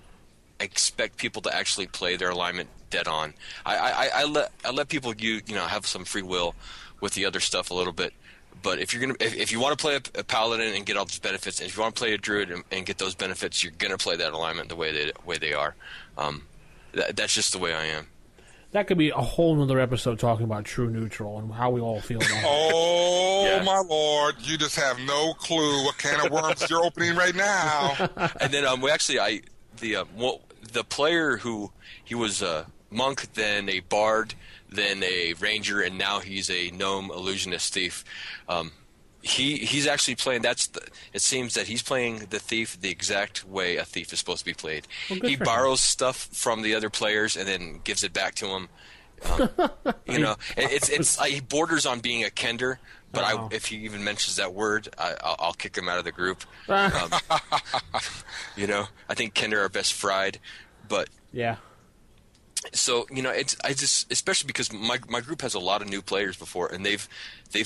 expect people to actually play their alignment dead on. I let people have some free will with the other stuff a little bit. But if you want to play a paladin and get all those benefits, and if you want to play a druid and get those benefits, you're going to play that alignment the way they are. That's just the way I am. That could be a whole nother episode talking about true neutral and how we all feel about it. Oh, Yeah. my Lord. You just have no clue what can of worms you're opening right now. And then the player who he was a monk, then a bard, then a ranger, and now he's a gnome illusionist thief. He's actually playing. It seems that he's playing the thief the exact way a thief is supposed to be played. Well, he borrows stuff from the other players and then gives it back to him. It's he borders on being a kender. But if he even mentions that word, I'll kick him out of the group. I think kender are best fried, but yeah. So especially because my group has a lot of new players before, and they've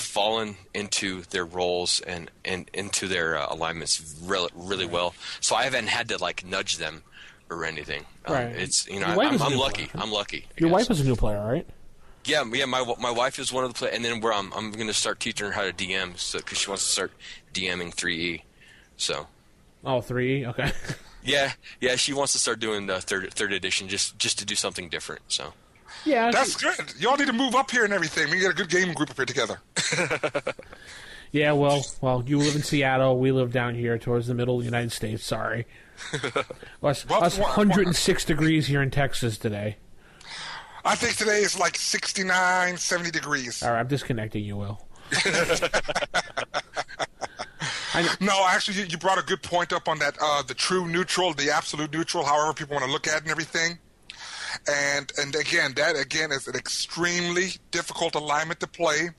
fallen into their roles and into their alignments really well. So I haven't had to like nudge them or anything. Right. I'm lucky. I'm lucky. Your wife is a new player, right? Yeah. My wife is one of the players, and then I'm going to start teaching her how to DM, because she wants to start DMing 3E. So. Oh, 3E. Okay. Yeah, she wants to start doing the third edition just to do something different. So, yeah, that's good. Y'all need to move up here and everything. We get a good gaming group up here together. Yeah, well, you live in Seattle. We live down here towards the middle of the United States. Sorry, us 106 degrees here in Texas today. I think today is like 69, 70 degrees. All right, I'm disconnecting you, Will. No, actually, you brought a good point up on that, the true neutral, the absolute neutral, however people want to look at it and everything. And again, that is an extremely difficult alignment to play.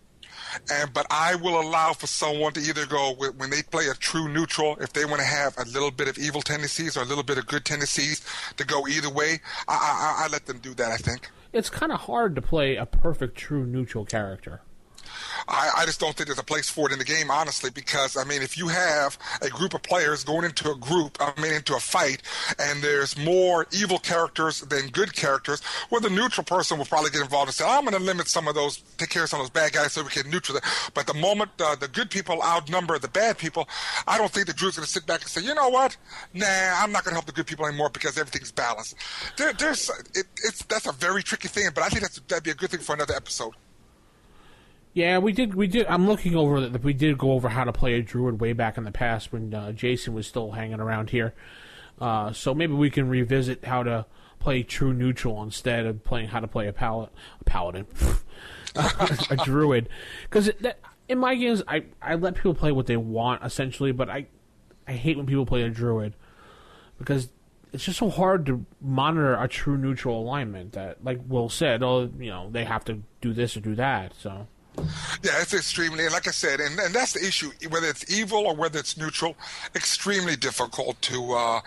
But I will allow for someone to either go, when they play a true neutral, if they want to have a little bit of evil tendencies or a little bit of good tendencies, to go either way, I let them do that, I think. It's kind of hard to play a perfect true neutral character. I just don't think there's a place for it in the game, honestly, because, if you have a group of players going into a fight, and there's more evil characters than good characters, well, the neutral person will probably get involved and say, I'm going to limit some of those, take care of some of those bad guys so we can neutral them. But the moment the good people outnumber the bad people, I don't think the druid's going to sit back and say, you know what? Nah, I'm not going to help the good people anymore because everything's balanced. That's a very tricky thing, but I think that'd be a good thing for another episode. Yeah, we did. I'm looking over that. We did go over how to play a druid way back in the past when Jason was still hanging around here. So maybe we can revisit how to play true neutral instead of playing how to play a paladin, a druid. Because in my games, I let people play what they want essentially, but I hate when people play a druid because it's just so hard to monitor a true neutral alignment. That, like Will said, they have to do this or do that. So. Yeah, it's extremely, like I said, and that's the issue. Whether it's evil or whether it's neutral, extremely difficult to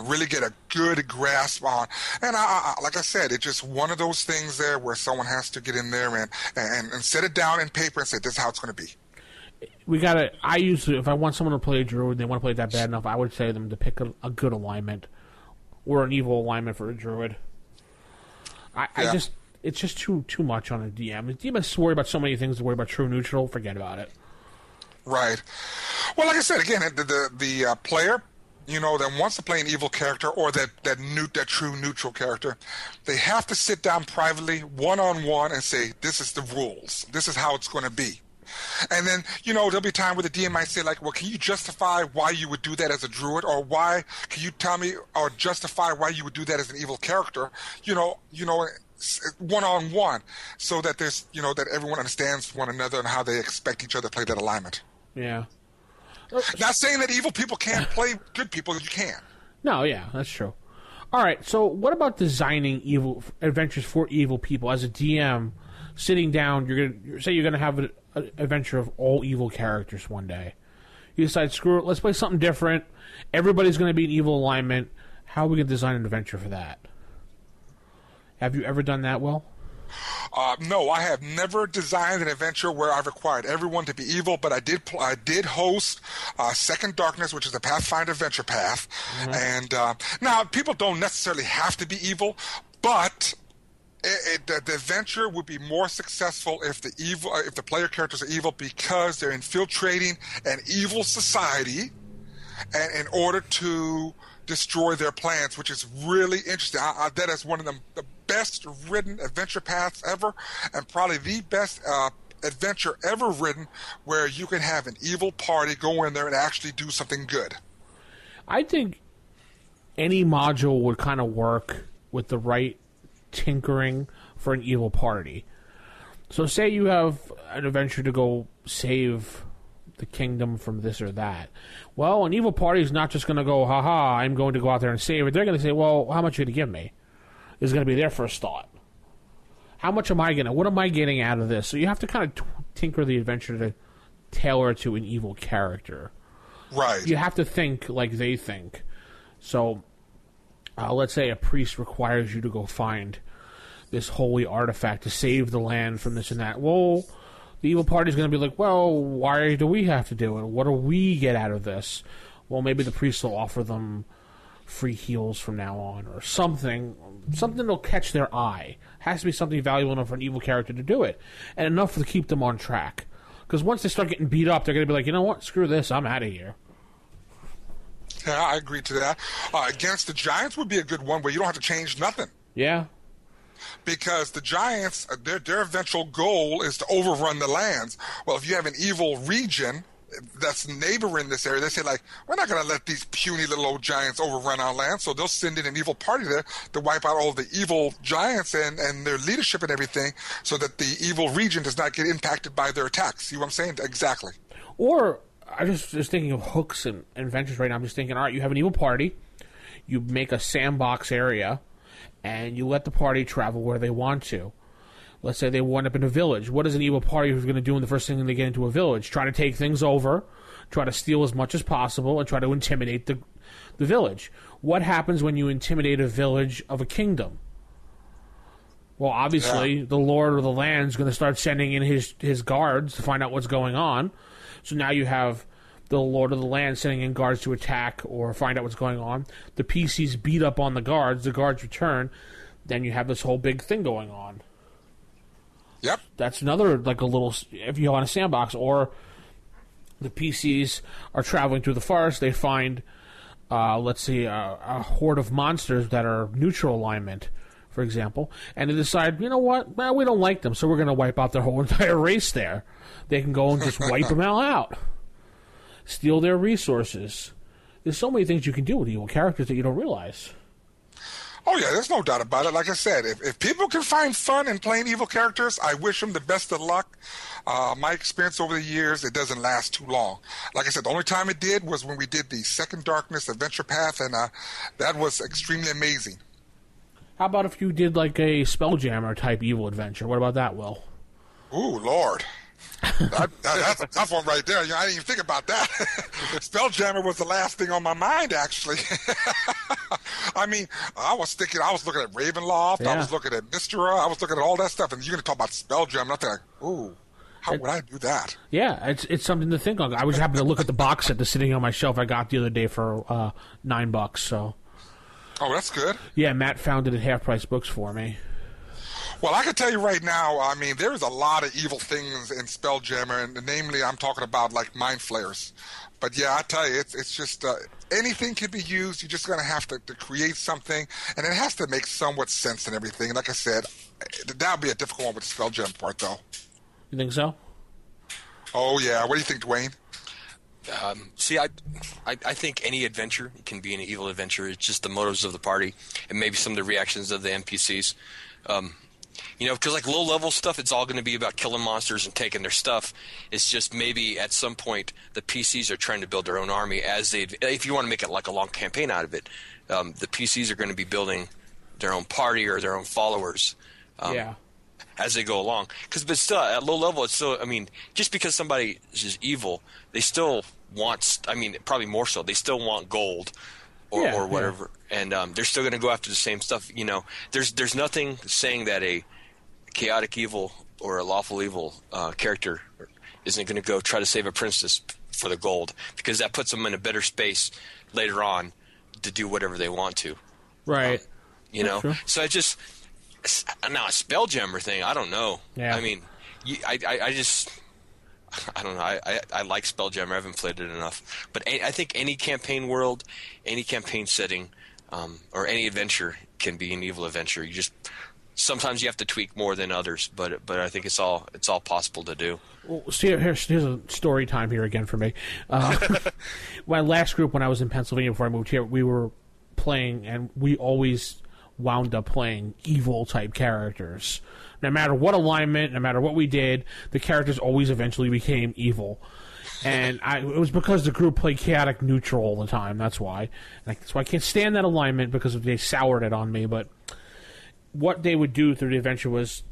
really get a good grasp on. And like I said, it's just one of those things there where someone has to get in there and set it down in paper and say, this is how it's going to be. I usually, if I want someone to play a druid and they want to play it that bad enough, I would say them to pick a good alignment or an evil alignment for a druid. It's just too much on a DM. The DM has to worry about so many things to worry about true neutral. Forget about it. Right. Well, like I said, again, the player, that wants to play an evil character or that true neutral character, they have to sit down privately, one-on-one, and say, this is the rules. This is how it's going to be. And then, there'll be time where the DM might say, like, well, can you justify why you would do that as a druid? Or can you tell me or justify why you would do that as an evil character? One-on-one, so that there's, that everyone understands one another and how they expect each other to play that alignment. Yeah. Not saying that evil people can't play good people. You can. No, yeah, that's true. All right, so what about designing evil adventures for evil people as a DM? Sitting down, you're gonna have an adventure of all evil characters one day. You decide, screw it, let's play something different. Everybody's gonna be an evil alignment. How are we gonna design an adventure for that? Have you ever done that, Will? No, I have never designed an adventure where I've required everyone to be evil, but I did host Second Darkness, which is a Pathfinder adventure path. Mm-hmm. And now, people don't necessarily have to be evil, but the adventure would be more successful if the player characters are evil because they're infiltrating an evil society, and in order to destroy their plans, which is really interesting. That is one of the best written adventure paths ever, and probably the best adventure ever written, where you can have an evil party go in there and actually do something good. I think any module would kind of work with the right tinkering for an evil party. So say you have an adventure to go save the kingdom from this or that. Well, an evil party is not just going to go, haha, I'm going to go out there and save it. They're going to say, well, how much are you going to give me? Is going to be their first thought. How much am I going to, what am I getting out of this? So you have to kind of tinker the adventure to tailor it to an evil character. Right. You have to think like they think. So let's say a priest requires you to go find this holy artifact to save the land from this and that. Well, the evil party is going to be like, well, why do we have to do it? What do we get out of this? Well, maybe the priest will offer them free heals from now on or something that'll catch their eye. Has to be something valuable enough for an evil character to do it, and enough to keep them on track. Because once they start getting beat up, they're going to be like, you know what, screw this, I'm out of here. Yeah, I agree to that. Against the Giants would be a good one where you don't have to change nothing. Yeah. Because the Giants, their eventual goal is to overrun the lands. Well, if you have an evil region that's neighboring this area, they say, like, we're not going to let these puny little old giants overrun our land, so they'll send in an evil party there to wipe out all the evil giants and their leadership and everything, so that the evil region does not get impacted by their attacks. See what I'm saying? Exactly. Or, I'm just thinking of hooks and adventures right now. I'm just thinking, all right, you have an evil party, you make a sandbox area, and you let the party travel where they want to. Let's say they wind up in a village. What is an evil party who's going to do in the first thing when they get into a village? Try to take things over, try to steal as much as possible, and try to intimidate the village. What happens when you intimidate a village of a kingdom? Well, obviously, the lord of the land is going to start sending in his guards to find out what's going on. So now you have the lord of the land sending in guards to attack or find out what's going on. The PCs beat up on the guards return. Then you have this whole big thing going on. Yep. That's another, like a little, if you go on a sandbox, or the PCs are traveling through the forest, they find, let's see, a horde of monsters that are neutral alignment, for example, and they decide, you know what, well, we don't like them, so we're going to wipe out their whole entire race there. They can go and just wipe them all out. Steal their resources. There's so many things you can do with evil characters that you don't realize. Oh, yeah, there's no doubt about it. Like I said, if people can find fun in playing evil characters, I wish them the best of luck. My experience over the years, it doesn't last too long. Like I said, the only time it did was when we did the Second Darkness Adventure Path, and that was extremely amazing. How about if you did like a Spelljammer-type evil adventure? What about that, Will? Ooh, Lord. That's a tough one right there. I didn't even think about that. Spelljammer was the last thing on my mind, actually. I mean, I was looking at Ravenloft, yeah. I was looking at Mystra, I was looking at all that stuff, and you're going to talk about Spelljammer, and I'm like, ooh. How would I do that? Yeah, it's something to think on. I was happy to look at the box set that's sitting on my shelf I got the other day for $9. So. Oh, that's good. Yeah, Matt found it at Half Price Books for me. Well, I can tell you right now, I mean, there's a lot of evil things in Spelljammer, and namely, I'm talking about like mind flayers. But yeah, I tell you, it's just anything can be used. You're just going to have to create something, and it has to make somewhat sense and everything. Like I said, that'll be a difficult one with the Spelljammer part, though. You think so? Oh yeah. What do you think, Dwayne? See, I think any adventure can be an evil adventure. It's just the motives of the party and maybe some of the reactions of the NPCs. Because like low-level stuff, it's all going to be about killing monsters and taking their stuff. It's just maybe at some point the PCs are trying to build their own army if you want to make it like a long campaign out of it, the PCs are going to be building their own party or their own followers. As they go along. But still, at low level, it's still, I mean, just because somebody is evil, they still want, probably more so, they still want gold or whatever. Yeah. And they're still going to go after the same stuff. There's nothing saying that a chaotic evil or a lawful evil character isn't going to go try to save a princess for the gold, because that puts them in a better space later on to do whatever they want to. Right. So I just... Now, a Spelljammer thing, I don't know. Yeah. I mean, I don't know. I like Spelljammer. I haven't played it enough. But I think any campaign world, any campaign setting, or any adventure can be an evil adventure. Sometimes you have to tweak more than others, but I think it's all possible to do. Well, here's a story time here again for me. My last group when I was in Pennsylvania before I moved here, we were playing, and we always wound up playing evil type characters. No matter what alignment, no matter what we did, the characters always eventually became evil. And it was because the group played chaotic neutral all the time. That's why. That's why I can't stand that alignment, because they soured it on me. But what they would do through the adventure was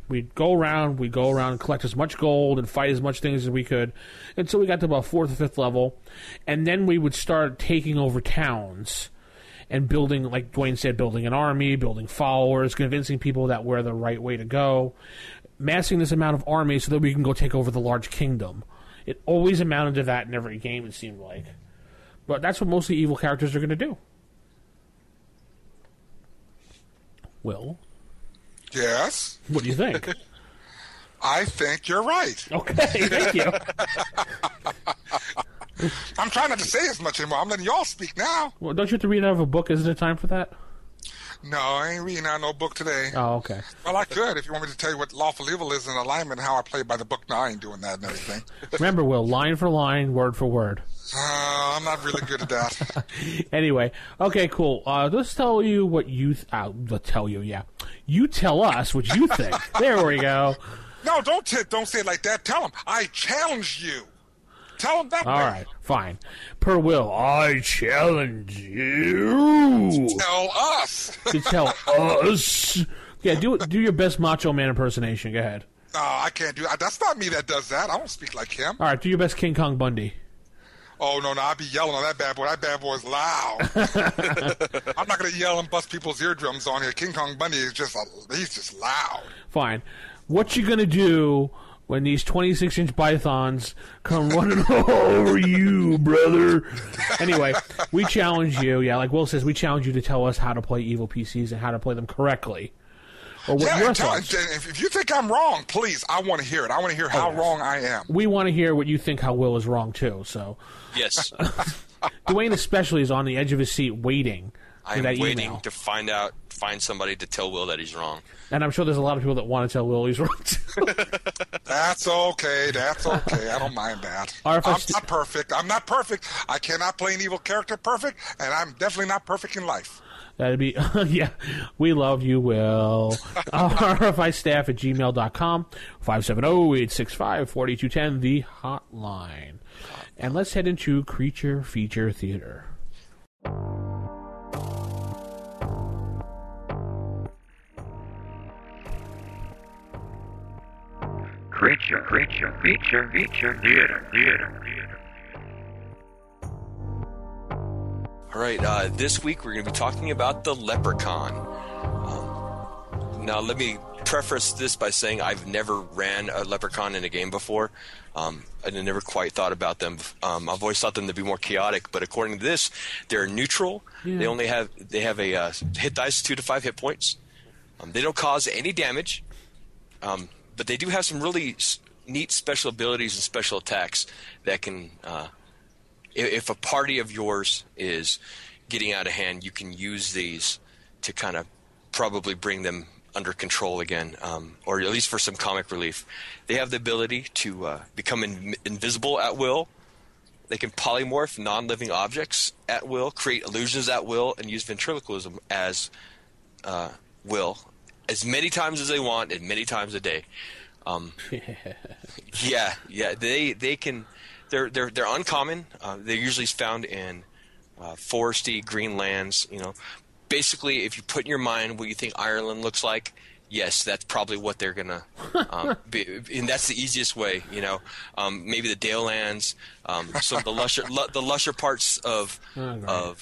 we'd go around and collect as much gold and fight as much things as we could until we got to about 4th or 5th level. And then we would start taking over towns and building, like Dwayne said, building an army, building followers, convincing people that we're the right way to go, massing this amount of army so that we can go take over the large kingdom. It always amounted to that in every game, it seemed like. But that's what most of the evil characters are going to do. Will? Yes? What do you think? I think you're right. Okay, thank you. I'm trying not to say as much anymore. I'm letting y'all speak now. Well, don't you have to read out of a book? Isn't it time for that? No, I ain't reading out no book today. Oh, okay. Well, I could if you want me to tell you what lawful evil is in alignment and how I play by the book. No, I ain't doing that and everything. Remember, Will, line for line, word for word. I'm not really good at that. Anyway, okay, cool. Let's tell you what you... You tell us what you think. There we go. No, don't say it like that. Tell them, I challenge you. Tell them that way. All right, fine. Per Will, I challenge you. Tell us. To tell us. Yeah, do your best Macho Man impersonation. Go ahead. I can't do that. That's not me that does that. I don't speak like him. All right, do your best King Kong Bundy. Oh, no, I'll be yelling on that bad boy. That bad boy's loud. I'm not going to yell and bust people's eardrums on here. King Kong Bundy is he's just loud. Fine. What you going to do when these 26-inch pythons come running over you, brother? Anyway, we challenge you. Yeah, like Will says, we challenge you to tell us how to play evil PCs and how to play them correctly. Or what your thoughts. If you think I'm wrong, please, I want to hear it. I want to hear how wrong I am. We want to hear what you think how Will is wrong, too. So, yes. Dwayne especially is on the edge of his seat waiting for that waiting email. to find somebody to tell Will that he's wrong. And I'm sure there's a lot of people that want to tell Will he's wrong, too. That's okay. I don't mind that. I'm not perfect. I cannot play an evil character perfect, and I'm definitely not perfect in life. That'd be, yeah, we love you, Will. RFIstaff@gmail.com, 570-865-4210, the hotline. And let's head into Creature Feature Theater. Creature Feature Theater. All right, this week we're going to be talking about the Leprechaun. Now, let me preface this by saying I've never ran a leprechaun in a game before. I never quite thought about them. I've always thought them to be more chaotic, but according to this, they're neutral. Yeah. They have a hit dice 2 to 5 hit points. They don't cause any damage, but they do have some really neat special abilities and special attacks that can. If a party of yours is getting out of hand, you can use these to kind of probably bring them under control again, or at least for some comic relief. They have the ability to become invisible at will. They can polymorph non-living objects at will, create illusions at will, and use ventriloquism as will, as many times as they want and many times a day. Yeah, they can. They're uncommon. They're usually found in foresty, green lands. You know, basically, if you put in your mind what you think Ireland looks like, yes, that's probably what they're gonna be, and that's the easiest way. You know, maybe the Dale lands, some of the lusher parts of the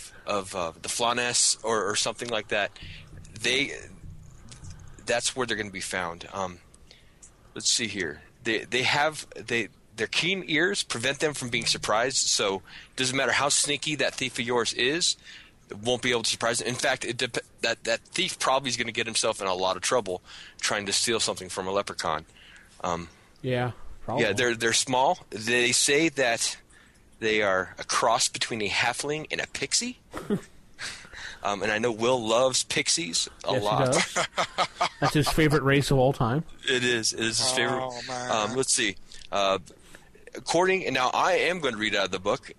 Floness or something like that. That's where they're going to be found. Let's see here. Their keen ears prevent them from being surprised, so it doesn't matter how sneaky that thief of yours is, it won't be able to surprise them. In fact, that thief probably is going to get himself in a lot of trouble trying to steal something from a leprechaun. Yeah, probably. Yeah, they're small. They say that they are a cross between a halfling and a pixie. And I know Will loves pixies a lot. He does. That's his favorite race of all time. It is his favorite. Man. Let's see. And now I am going to read out of the book.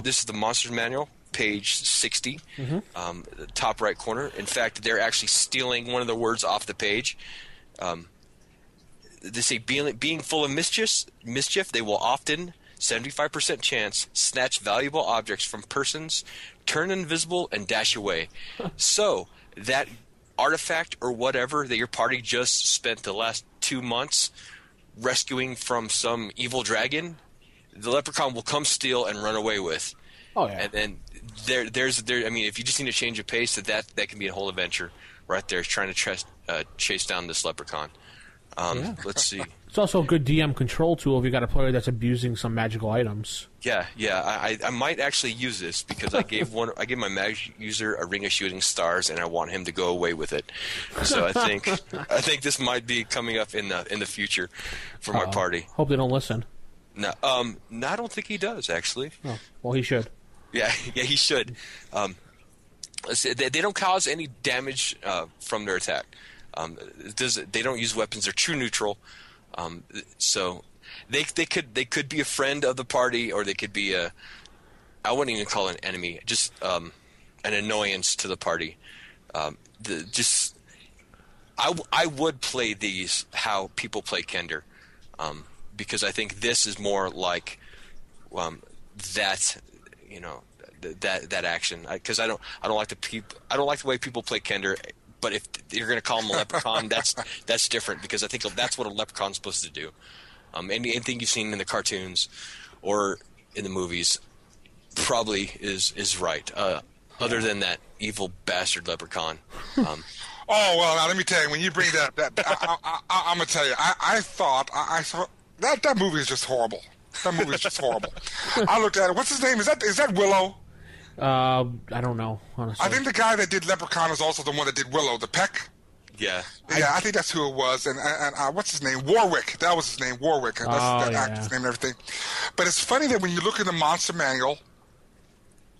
This is the Monsters Manual, page 60, the top right corner. In fact, they're actually stealing one of the words off the page. They say, being full of mischief, they will often, 75% chance, snatch valuable objects from persons, turn invisible, and dash away. So that artifact or whatever that your party just spent the last 2 months rescuing from some evil dragon, the leprechaun will come steal and run away with. Oh yeah. And then there's I mean, if you just need a change of pace, that can be a whole adventure right there, trying to chase down this leprechaun. Let's see. It's also a good DM control tool if you got a player that's abusing some magical items. Yeah. I might actually use this because I gave my magic user a ring of shooting stars, and I want him to go away with it. So I think this might be coming up in the future for my party. Hope they don't listen. No, I don't think he does actually. Oh, well, he should. Yeah, he should. They don't cause any damage from their attack. They don't use weapons. They're true neutral. So they could be a friend of the party, or they could be I wouldn't even call it an enemy, just an annoyance to the party. I would play these how people play Kender, because I think this is more like that, you know, that action. Because I don't like the way people play Kender. But if you're going to call him a leprechaun, that's different, because I think that's what a leprechaun's supposed to do. Anything you've seen in the cartoons or in the movies probably is right. Other than that evil bastard leprechaun. Oh well, now let me tell you. When you bring that I'm gonna tell you. I thought that movie is just horrible. That movie is just horrible. I looked at it. What's his name? Is that Willow? I don't know, honestly. I think the guy that did Leprechaun is also the one that did Willow, the Peck. Yeah. Yeah, I think that's who it was. And what's his name? Warwick. That was his name, Warwick. That's that actor's name and everything. But it's funny that when you look in the Monster Manual,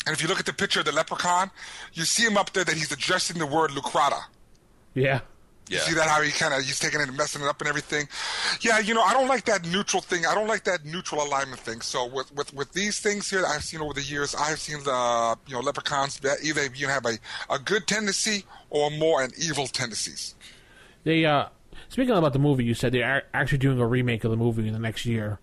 and if you look at the picture of the Leprechaun, you see him up there that he's addressing the word Lucrata. Yeah. You see that, how he's taking it and messing it up and everything. Yeah, you know, I don't like that neutral thing. I don't like that neutral alignment thing. So with these things here that I've seen over the years, I've seen the leprechauns either you have a good tendency or more an evil tendencies. They speaking about the movie, you said they're actually doing a remake of the movie in the next year.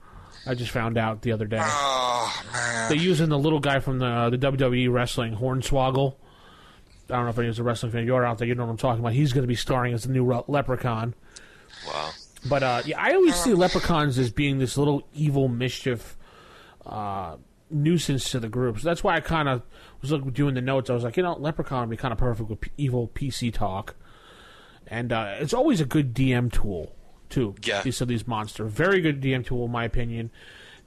I just found out the other day. Oh man! They're using the little guy from the WWE wrestling, Hornswoggle. I don't know if anyone's a wrestling fan. You're out there, you know what I'm talking about. He's going to be starring as the new Leprechaun. Wow. But, I always see leprechauns as being this little evil mischief nuisance to the group. So that's why I kind of was doing the notes. I was like, leprechaun would be kind of perfect with evil PC talk. And it's always a good DM tool, too. Yeah. These monsters. Very good DM tool, in my opinion.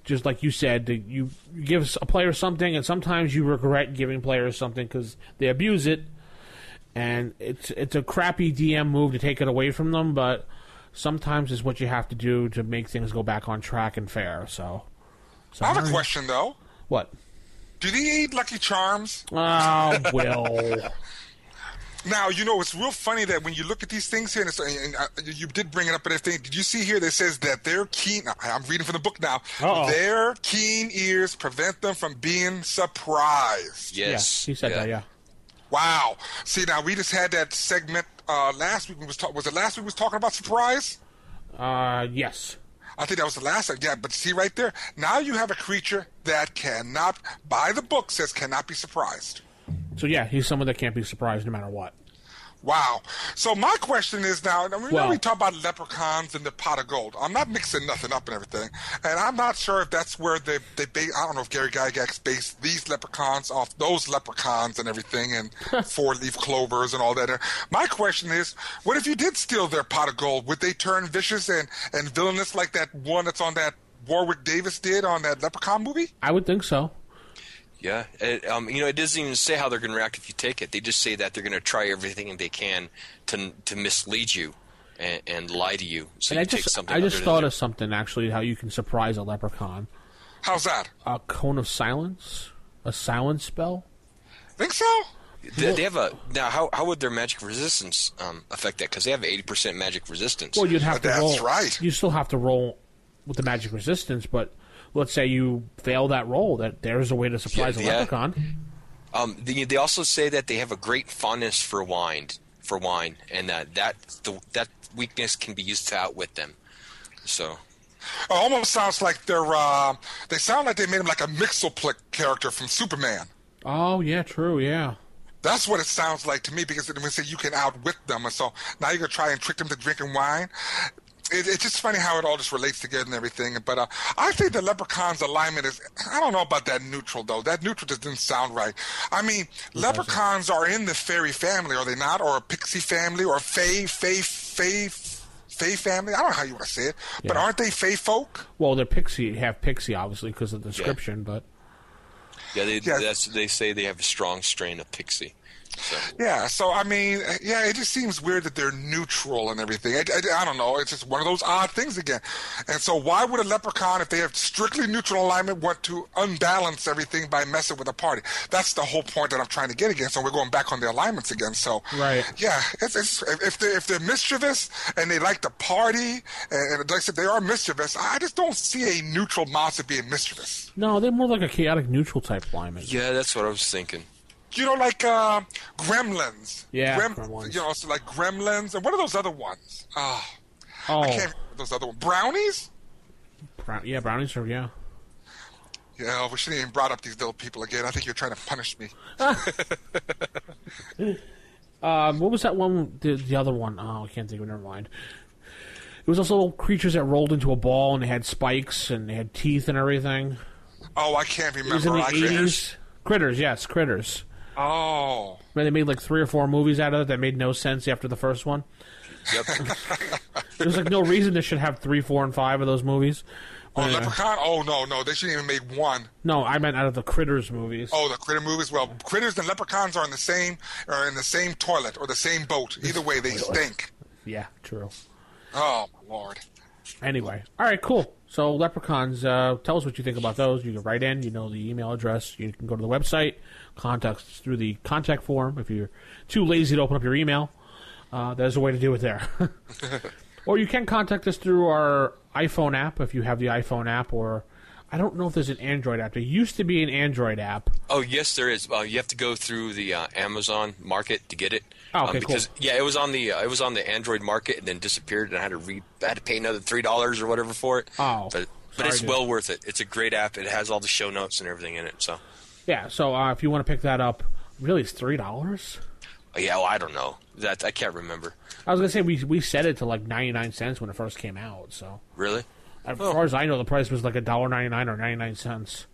Just like you said, you give a player something, and sometimes you regret giving players something because they abuse it. And it's a crappy DM move to take it away from them, but sometimes it's what you have to do to make things go back on track and fair. So I have a question, though. What? Do they eat Lucky Charms? Oh, Will. Now, it's real funny that when you look at these things here, and you did bring it up and everything, did you see here that says that their keen, I'm reading from the book now, their keen ears prevent them from being surprised. Yes. Yeah, he said that, yeah. Wow. See, now, we just had that segment last week. Was it last week we was talking about surprise? Yes. I think that was the last time. Yeah, but see right there, now you have a creature that cannot, by the book, says cannot be surprised. So, yeah, he's someone that can't be surprised no matter what. Wow. So my question is now, we talk about leprechauns and the pot of gold. I'm not mixing nothing up and everything. And I'm not sure if that's where they base, I don't know if Gary Gygax based these leprechauns off those leprechauns and everything and four-leaf clovers and all that. My question is, what if you did steal their pot of gold? Would they turn vicious and villainous like that one that's on that Warwick Davis did on that Leprechaun movie? I would think so. Yeah, it doesn't even say how they're going to react if you take it. They just say that they're going to try everything they can to mislead you and lie to you. So and you take something. I just thought of something actually, how you can surprise a leprechaun. How's that? A cone of silence, a silence spell. Think so? They have now. How would their magic resistance affect that? Because they have 80% magic resistance. Well, you'd have to roll. That's right. You still have to roll with the magic resistance, but let's say you fail that roll, that there's a way to surprise a leprechaun. They also say that they have a great fondness for wine, and that weakness can be used to outwit them. So, it almost sounds like they sound like they made him like a Mxyzptlk character from Superman. Oh yeah, true, yeah. That's what it sounds like to me, because when they say you can outwit them, and so now you're gonna try and trick them to drinking wine. It's just funny how it all just relates together and everything. But I think the Leprechaun's alignment is, I don't know about that neutral, though. That neutral just didn't sound right. I mean, leprechauns are in the fairy family, are they not? Or a pixie family, or a fae family? I don't know how you want to say it. Yeah. But aren't they fae folk? Well, they're half pixie, obviously, because of the description, but... Yeah, they say they have a strong strain of pixie. So. Yeah, so I mean, it just seems weird that they're neutral and everything. I don't know. It's just one of those odd things again. And so why would a leprechaun, if they have strictly neutral alignment, want to unbalance everything by messing with a party? That's the whole point that I'm trying to get again. So we're going back on the alignments again. So right. Yeah, it's if they're mischievous and they like to party, and like I said, they are mischievous, I just don't see a neutral monster being mischievous. No, they're more like a chaotic neutral type alignment. Yeah, that's what I was thinking. Like Gremlins. Yeah, Gremlins. So like Gremlins. And what are those other ones? I can't remember those other ones. Brownies? Brownies are, yeah. Yeah, we shouldn't even brought up these little people again. I think you're trying to punish me. What was that one? The other one? Oh, I can't think of it. Never mind. It was those little creatures that rolled into a ball and they had spikes and they had teeth and everything. Oh, I can't remember. It was in the 80s. Critters, yes, Critters. Oh. They made like 3 or 4 movies out of it that made no sense after the first one. Yep. There's like no reason they should have 3, 4, and 5 of those movies. Leprechaun? Oh, no. They shouldn't even make one. No, I meant out of the Critters movies. Oh, the Critter movies? Well, Critters and Leprechauns are in the same toilet or the same boat. Either way, they stink. Yeah, true. Oh, my Lord. Anyway. All right, cool. So, Leprechauns, tell us what you think about those. You can write in. You know the email address. You can go to the website. Contact us through the contact form. If you're too lazy to open up your email, there's a way to do it there. Or you can contact us through our iPhone app if you have the iPhone app, or I don't know if there's an Android app. There used to be an Android app. Oh, yes, there is. You have to go through the Amazon market to get it. Oh, okay, because, cool. Yeah, it was on the Android market and then disappeared, and I had to pay another $3 or whatever for it. Oh, but it's well worth it. It's a great app. It has all the show notes and everything in it. So. Yeah, so if you want to pick that up, really, it's $3? Yeah, well, I don't know. That I can't remember. I was going to say, we set it to like 99 cents when it first came out. So Really? As far as I know, the price was like $1.99 or 99 cents.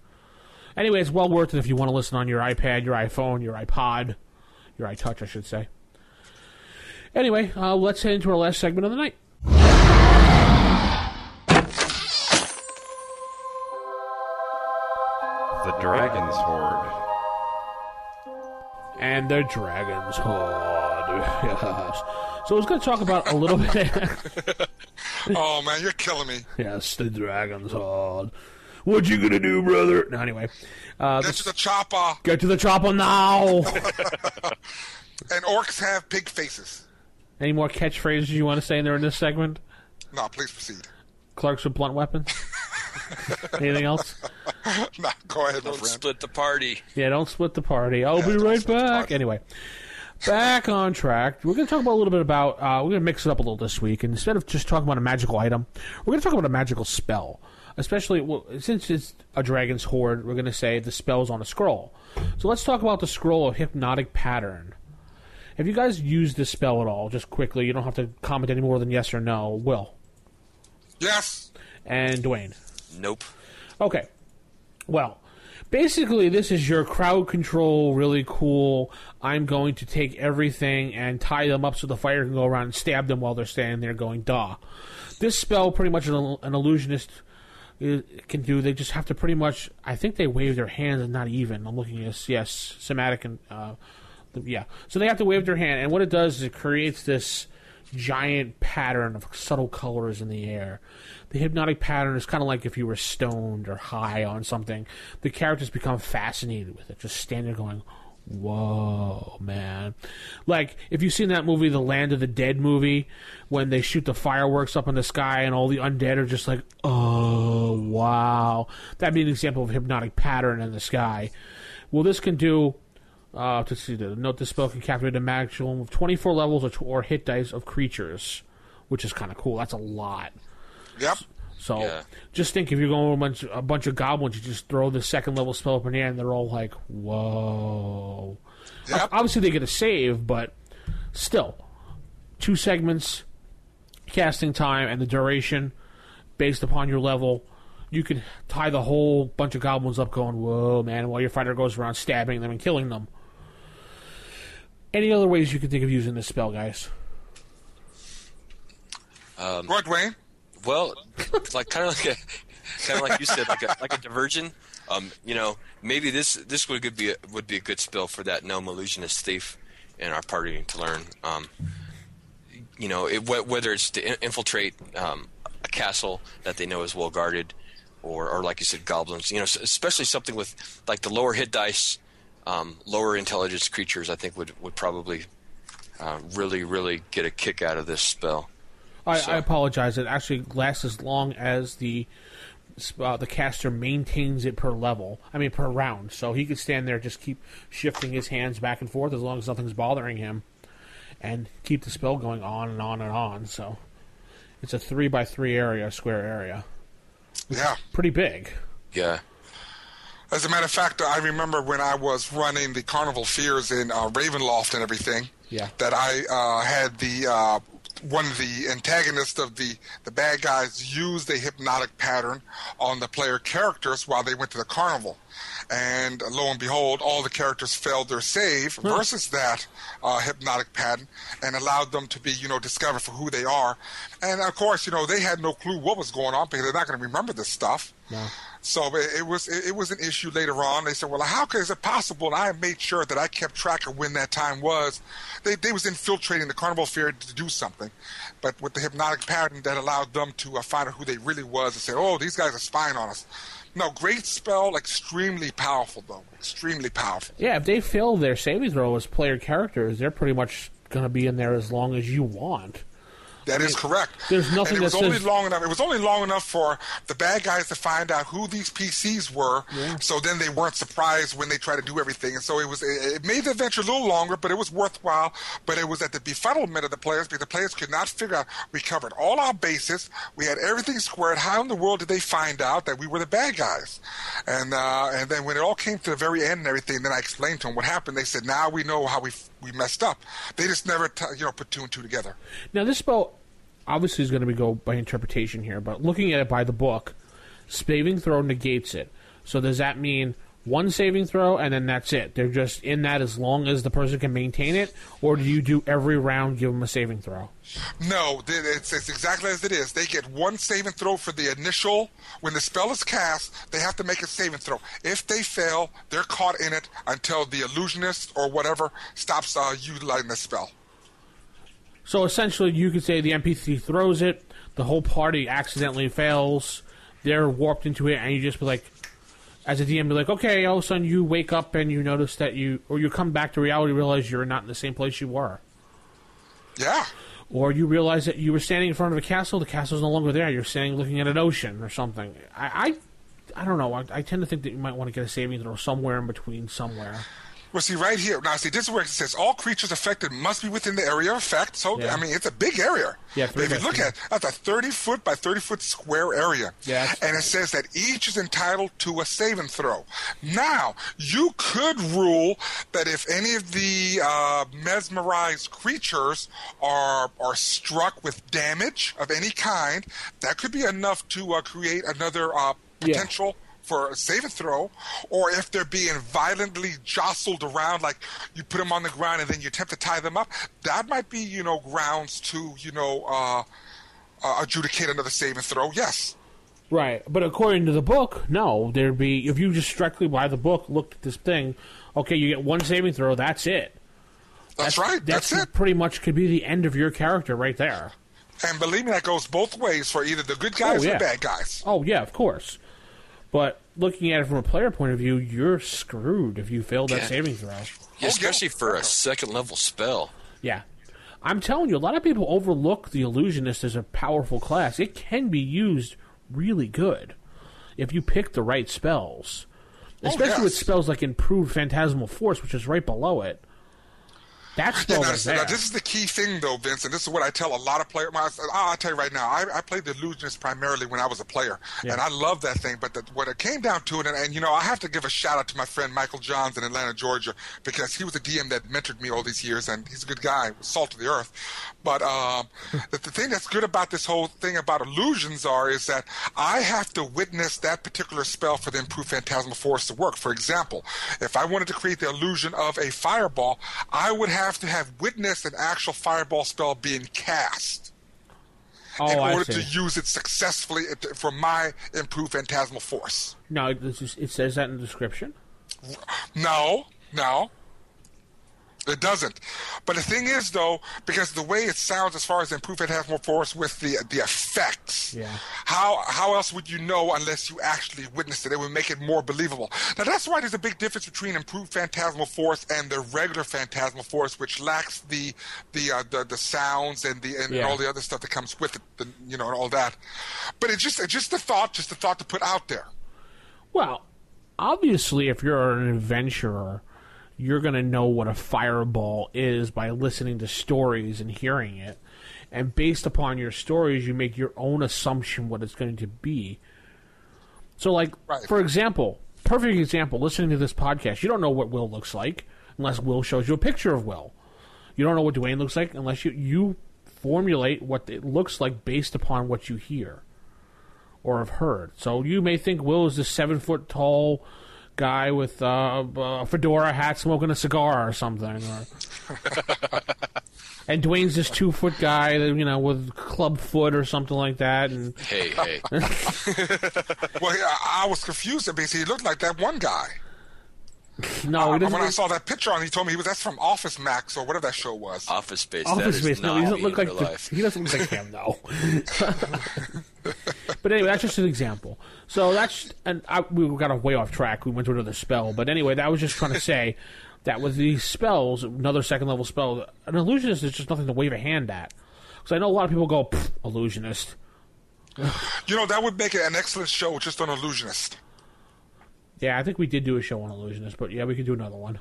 Anyway, it's well worth it if you want to listen on your iPad, your iPhone, your iPod, your iTouch, I should say. Anyway, let's head into our last segment of the night. The Dragon's Horde. And the Dragon's Horde. Yes. So I was going to talk about a little bit. Oh, man, you're killing me. Yes, the Dragon's Horde. What you gonna do, brother? No, anyway. Get to the chopper. Get to the chopper now. And orcs have pig faces. Any more catchphrases you want to say in there in this segment? No, please proceed. Clarks with blunt weapons? Anything else? No, go ahead, my Don't friend. split the party. Yeah, don't split the party. I'll be don't right split the back. party. Anyway, back on track. We're going to talk about a little bit about, we're going to mix it up a little this week. And instead of just talking about a magical item, we're going to talk about a magical spell. Especially, well, since it's a Dragon's Horde, we're going to say the spell's on a scroll. So let's talk about the scroll of Hypnotic Pattern. Have you guys used this spell at all? Just quickly, you don't have to comment any more than yes or no. Will. Yes. And Dwayne. Nope. Okay. Well, basically, this is your crowd control, really cool. I'm going to take everything and tie them up so the fire can go around and stab them while they're standing there going, duh. This spell, pretty much an illusionist can do. They just have to pretty much, I think they wave their hands and not even. I'm looking at, yes, somatic and, yeah. So they have to wave their hand, and what it does is it creates this giant pattern of subtle colors in the air. The hypnotic pattern is kind of like if you were stoned or high on something. The characters become fascinated with it, just standing there going, whoa, man. Like, if you've seen that movie, the Land of the Dead movie, when they shoot the fireworks up in the sky and all the undead are just like, oh, wow. That'd be an example of a hypnotic pattern in the sky. Well, this can do, to see, the note the spell can captivate a maximum of 24 levels or hit dice of creatures, which is kind of cool. That's a lot. Yep. So, Yeah. just think if you're going with a bunch of goblins, you just throw the second level spell up in the air, and they're all like, whoa. Yep. Obviously, they get a save, but still. 2 segments, casting time, and the duration based upon your level. You can tie the whole bunch of goblins up going, whoa, man, while your fighter goes around stabbing them and killing them. Any other ways you can think of using this spell, guys? Go ahead, Dwayne. Well, like kind of like you said, like a diversion. Maybe this would be a good spell for that gnome illusionist thief in our party to learn. Whether it's to infiltrate a castle that they know is well guarded, or like you said, goblins. Especially something with like the lower hit dice, lower intelligence creatures. I think would probably really, really get a kick out of this spell. I apologize. It actually lasts as long as the caster maintains it per round. So he could stand there, just keep shifting his hands back and forth as long as nothing's bothering him, and keep the spell going on and on and on. So it's a 3x3 square area. Yeah. Pretty big. Yeah. As a matter of fact, I remember when I was running the Carnival Fears in Ravenloft and everything, Yeah. that I had the one of the antagonists of the bad guys used a hypnotic pattern on the player characters while they went to the carnival. And lo and behold, all the characters failed their save versus that hypnotic pattern, and allowed them to be, discovered for who they are. And of course, they had no clue what was going on because they're not going to remember this stuff. No. So it was an issue later on. They said, well, how is it possible? And I made sure that I kept track of when that time was. They was infiltrating the Carnival Fair to do something. But with the hypnotic pattern, that allowed them to find out who they really was and say, oh, these guys are spying on us. No, great spell, extremely powerful, though. Extremely powerful. Yeah, if they fail their saving throw as player characters, they're pretty much going to be in there as long as you want. That is correct. There's nothing and it was that only says... long enough. It was only long enough for the bad guys to find out who these PCs were. Yeah. So then they weren't surprised when they tried to do everything. And so it made the adventure a little longer, but it was worthwhile. But it was at the befuddlement of the players because the players could not figure out. We covered all our bases. We had everything squared. How in the world did they find out that we were the bad guys? And then when it all came to the very end and everything, then I explained to them what happened. They said, now we know how we messed up. They just never put 2 and 2 together. Now this spell obviously is going to go by interpretation here, but looking at it by the book, saving throw negates it. So does that mean one saving throw, and then that's it? They're just in that as long as the person can maintain it, or do you do every round give them a saving throw? No, it's exactly as it is. They get one saving throw for the initial. When the spell is cast, they have to make a saving throw. If they fail, they're caught in it until the illusionist or whatever stops utilizing the spell. So essentially, you could say the NPC throws it, the whole party accidentally fails, they're warped into it, and you just be like, as a DM, be like, okay, all of a sudden you wake up and you notice that you come back to reality, realize you're not in the same place you were. Yeah. Or you realize that you were standing in front of a castle, the castle's no longer there, you're standing looking at an ocean or something. I don't know, I tend to think that you might want to get a saving throw somewhere in between somewhere. Well, see, right here. Now, see, this is where it says all creatures affected must be within the area of effect. So, Yeah. I mean, it's a big area. Yeah, But if you look at it, that's a 30-foot by 30-foot square area. Yeah, and it says that each is entitled to a saving throw. Now, you could rule that if any of the mesmerized creatures are struck with damage of any kind, that could be enough to create another potential for a saving throw, or if they're being violently jostled around, like you put them on the ground and then you attempt to tie them up, that might be, grounds to, adjudicate another saving throw, yes. Right, but according to the book, no. There'd be, if you just strictly by the book looked at this thing, okay, you get one saving throw, that's it. That's right, that's it. Pretty much could be the end of your character right there. And believe me, that goes both ways for either the good guys or the bad guys. Oh, yeah, of course. But looking at it from a player point of view, you're screwed if you fail that saving throw. Yeah, especially for a second-level spell. Yeah. I'm telling you, a lot of people overlook the Illusionist as a powerful class. It can be used really good if you pick the right spells. Especially with spells like Improved Phantasmal Force, which is right below it. That spell now, this is the key thing, though, Vince, and this is what I tell a lot of players. I'll tell you right now, I played the Illusionist primarily when I was a player, and I love that thing. But when it came down to it, and I have to give a shout-out to my friend Michael Johns in Atlanta, Georgia, because he was a DM that mentored me all these years, and he's a good guy, salt of the earth. But the thing that's good about this whole thing about illusions is that I have to witness that particular spell for the Improved Phantasmal Force to work. For example, if I wanted to create the illusion of a fireball, I would have to have witnessed an actual fireball spell being cast in order to use it successfully for my Improved Phantasmal Force. No, it says that in the description? No. It doesn't. But the thing is, though, because the way it sounds as far as Improved Phantasmal Force with the effects, how else would you know unless you actually witnessed it? It would make it more believable. Now, that's why there's a big difference between Improved Phantasmal Force and the regular Phantasmal Force, which lacks the sounds and all the other stuff that comes with it, and all that. But it's just a thought to put out there. Well, obviously, if you're an adventurer, you're going to know what a fireball is by listening to stories and hearing it. And based upon your stories, you make your own assumption what it's going to be. So, for example, perfect example, listening to this podcast, you don't know what Will looks like unless Will shows you a picture of Will. You don't know what Dwayne looks like unless you formulate what it looks like based upon what you hear or have heard. So you may think Will is this 7-foot-tall guy with a fedora hat smoking a cigar or something. And Dwayne's this 2-foot guy, with club foot or something like that. And Hey. Well, I was confused because he looked like that one guy. No, he doesn't. When I saw that picture on, he told me that's from Office Max or whatever that show was. Office Space. Office Space. No, he doesn't look like he doesn't look like him. No. But anyway, that's just an example. So we got way off track. We went to another spell, but anyway, that was just trying to say that with these spells, another second level spell, an illusionist is just nothing to wave a hand at. Because I know a lot of people go, illusionist. That would make it an excellent show just on illusionist. Yeah, I think we did do a show on illusionist, but yeah, we could do another one.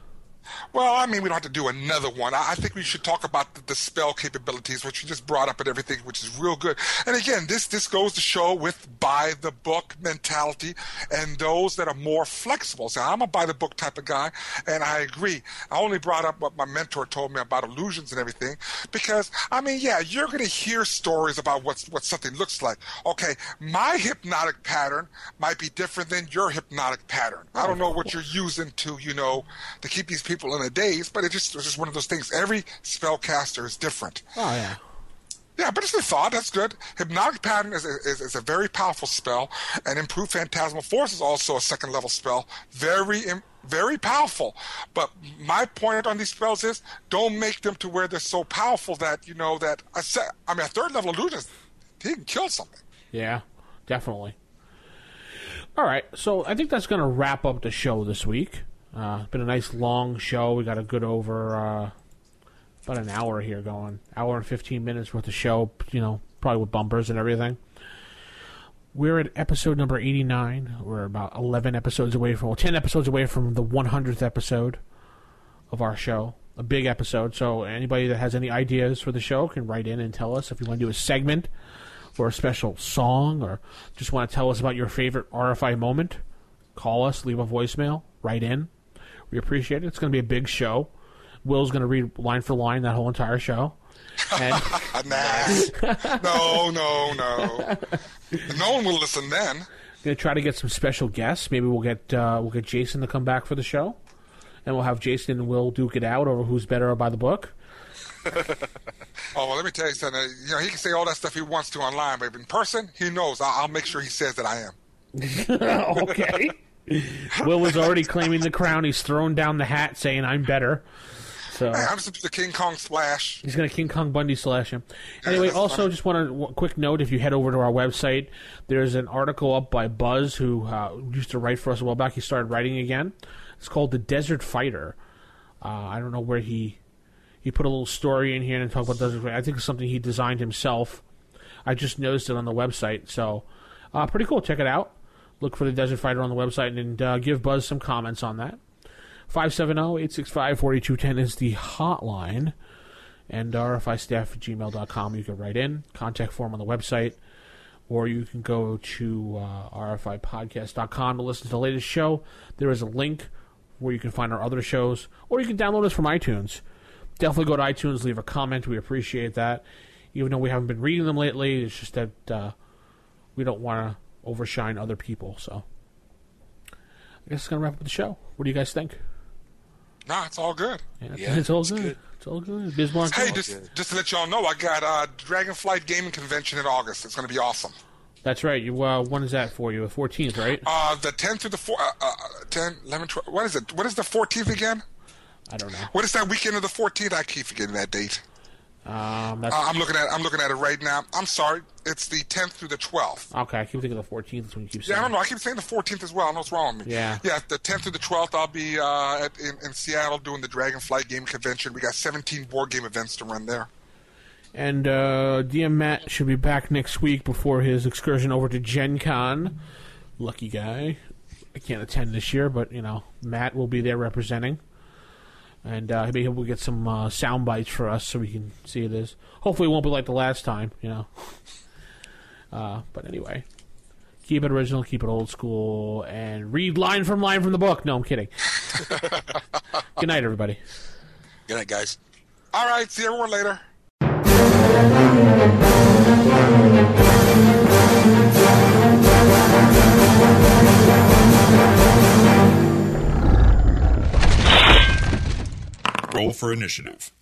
Well, I mean, we don't have to do another one. I think we should talk about the spell capabilities, which you just brought up and everything, which is real good. And again, this goes to show with buy-the-book mentality and those that are more flexible. So I'm a buy-the-book type of guy, and I agree. I only brought up what my mentor told me about illusions and everything because, I mean, yeah, you're going to hear stories about what something looks like. Okay, my hypnotic pattern might be different than your hypnotic pattern. I don't know what you're using to keep these people in a daze, but it's just one of those things. Every spellcaster is different. Oh, yeah. Yeah, but it's a thought. That's good. Hypnotic Pattern is a very powerful spell, and Improved Phantasmal Force is also a second-level spell. Very, very powerful. But my point on these spells is don't make them to where they're so powerful that, a third-level illusionist, he can kill something. Yeah, definitely. All right, so I think that's going to wrap up the show this week. It's been a nice long show. We got a good over about an hour here going. Hour and 15 minutes worth of show, probably with bumpers and everything. We're at episode number 89. We're about 10 episodes away from the 100th episode of our show. A big episode. So anybody that has any ideas for the show can write in and tell us if you want to do a segment or a special song or just want to tell us about your favorite RFI moment. Call us, leave a voicemail, write in. We appreciate it. It's going to be a big show. Will's going to read line for line that whole entire show. And No. No one will listen then. Going to try to get some special guests. Maybe we'll get Jason to come back for the show, and we'll have Jason and Will duke it out over who's better by the book. Oh, well, let me tell you something. He can say all that stuff he wants to online, but in person, he knows. I'll make sure he says that I am. Okay. Will was already claiming the crown. He's throwing down the hat saying, I'm better. So I'm just the King Kong splash. He's going to King Kong Bundy slash him. Anyway, also just want a quick note. If you head over to our website, there's an article up by Buzz, who used to write for us a while back. He started writing again. It's called The Desert Fighter. I don't know where he put a little story in here and talk about Desert Fighter. I think it's something he designed himself. I just noticed it on the website. So pretty cool. Check it out. Look for the Desert Fighter on the website and give Buzz some comments on that. 570-865-4210 is the hotline. And rfistaff@gmail.com. You can write in. Contact form on the website. Or you can go to rfipodcast.com to listen to the latest show. There is a link where you can find our other shows. Or you can download us from iTunes. Definitely go to iTunes, leave a comment. We appreciate that. Even though we haven't been reading them lately, it's just that we don't want to overshine other people. So I guess it's going to wrap up the show. What do you guys think? Nah, it's all good. Yeah, it's all good. It's all good. Bismarck. Hey, just to let y'all know, I got Dragonflight Gaming Convention in August. It's going to be awesome. That's right. You when is that for you? The 14th, right? The 10th through the 10, 11, 12. What is it? What is the 14th again? I don't know. What is that weekend of the 14th? I keep forgetting that date. I'm looking at it right now. I'm sorry. It's the 10th through the 12th. Okay, I keep thinking the 14th is when you keep saying. Yeah, I don't know. I keep saying the 14th as well. I know what's wrong with me. Yeah. Yeah, the 10th through the 12th, I'll be in Seattle doing the Dragonflight Game Convention. We got 17 board game events to run there. And DM Matt should be back next week before his excursion over to Gen Con. Lucky guy. I can't attend this year, but, Matt will be there representing. And maybe we'll get some sound bites for us so we can see this. Hopefully it won't be like the last time, But anyway, keep it original, keep it old school, and read line from the book. No, I'm kidding. Good night, everybody. Good night, guys. All right, see everyone later. Roll for initiative.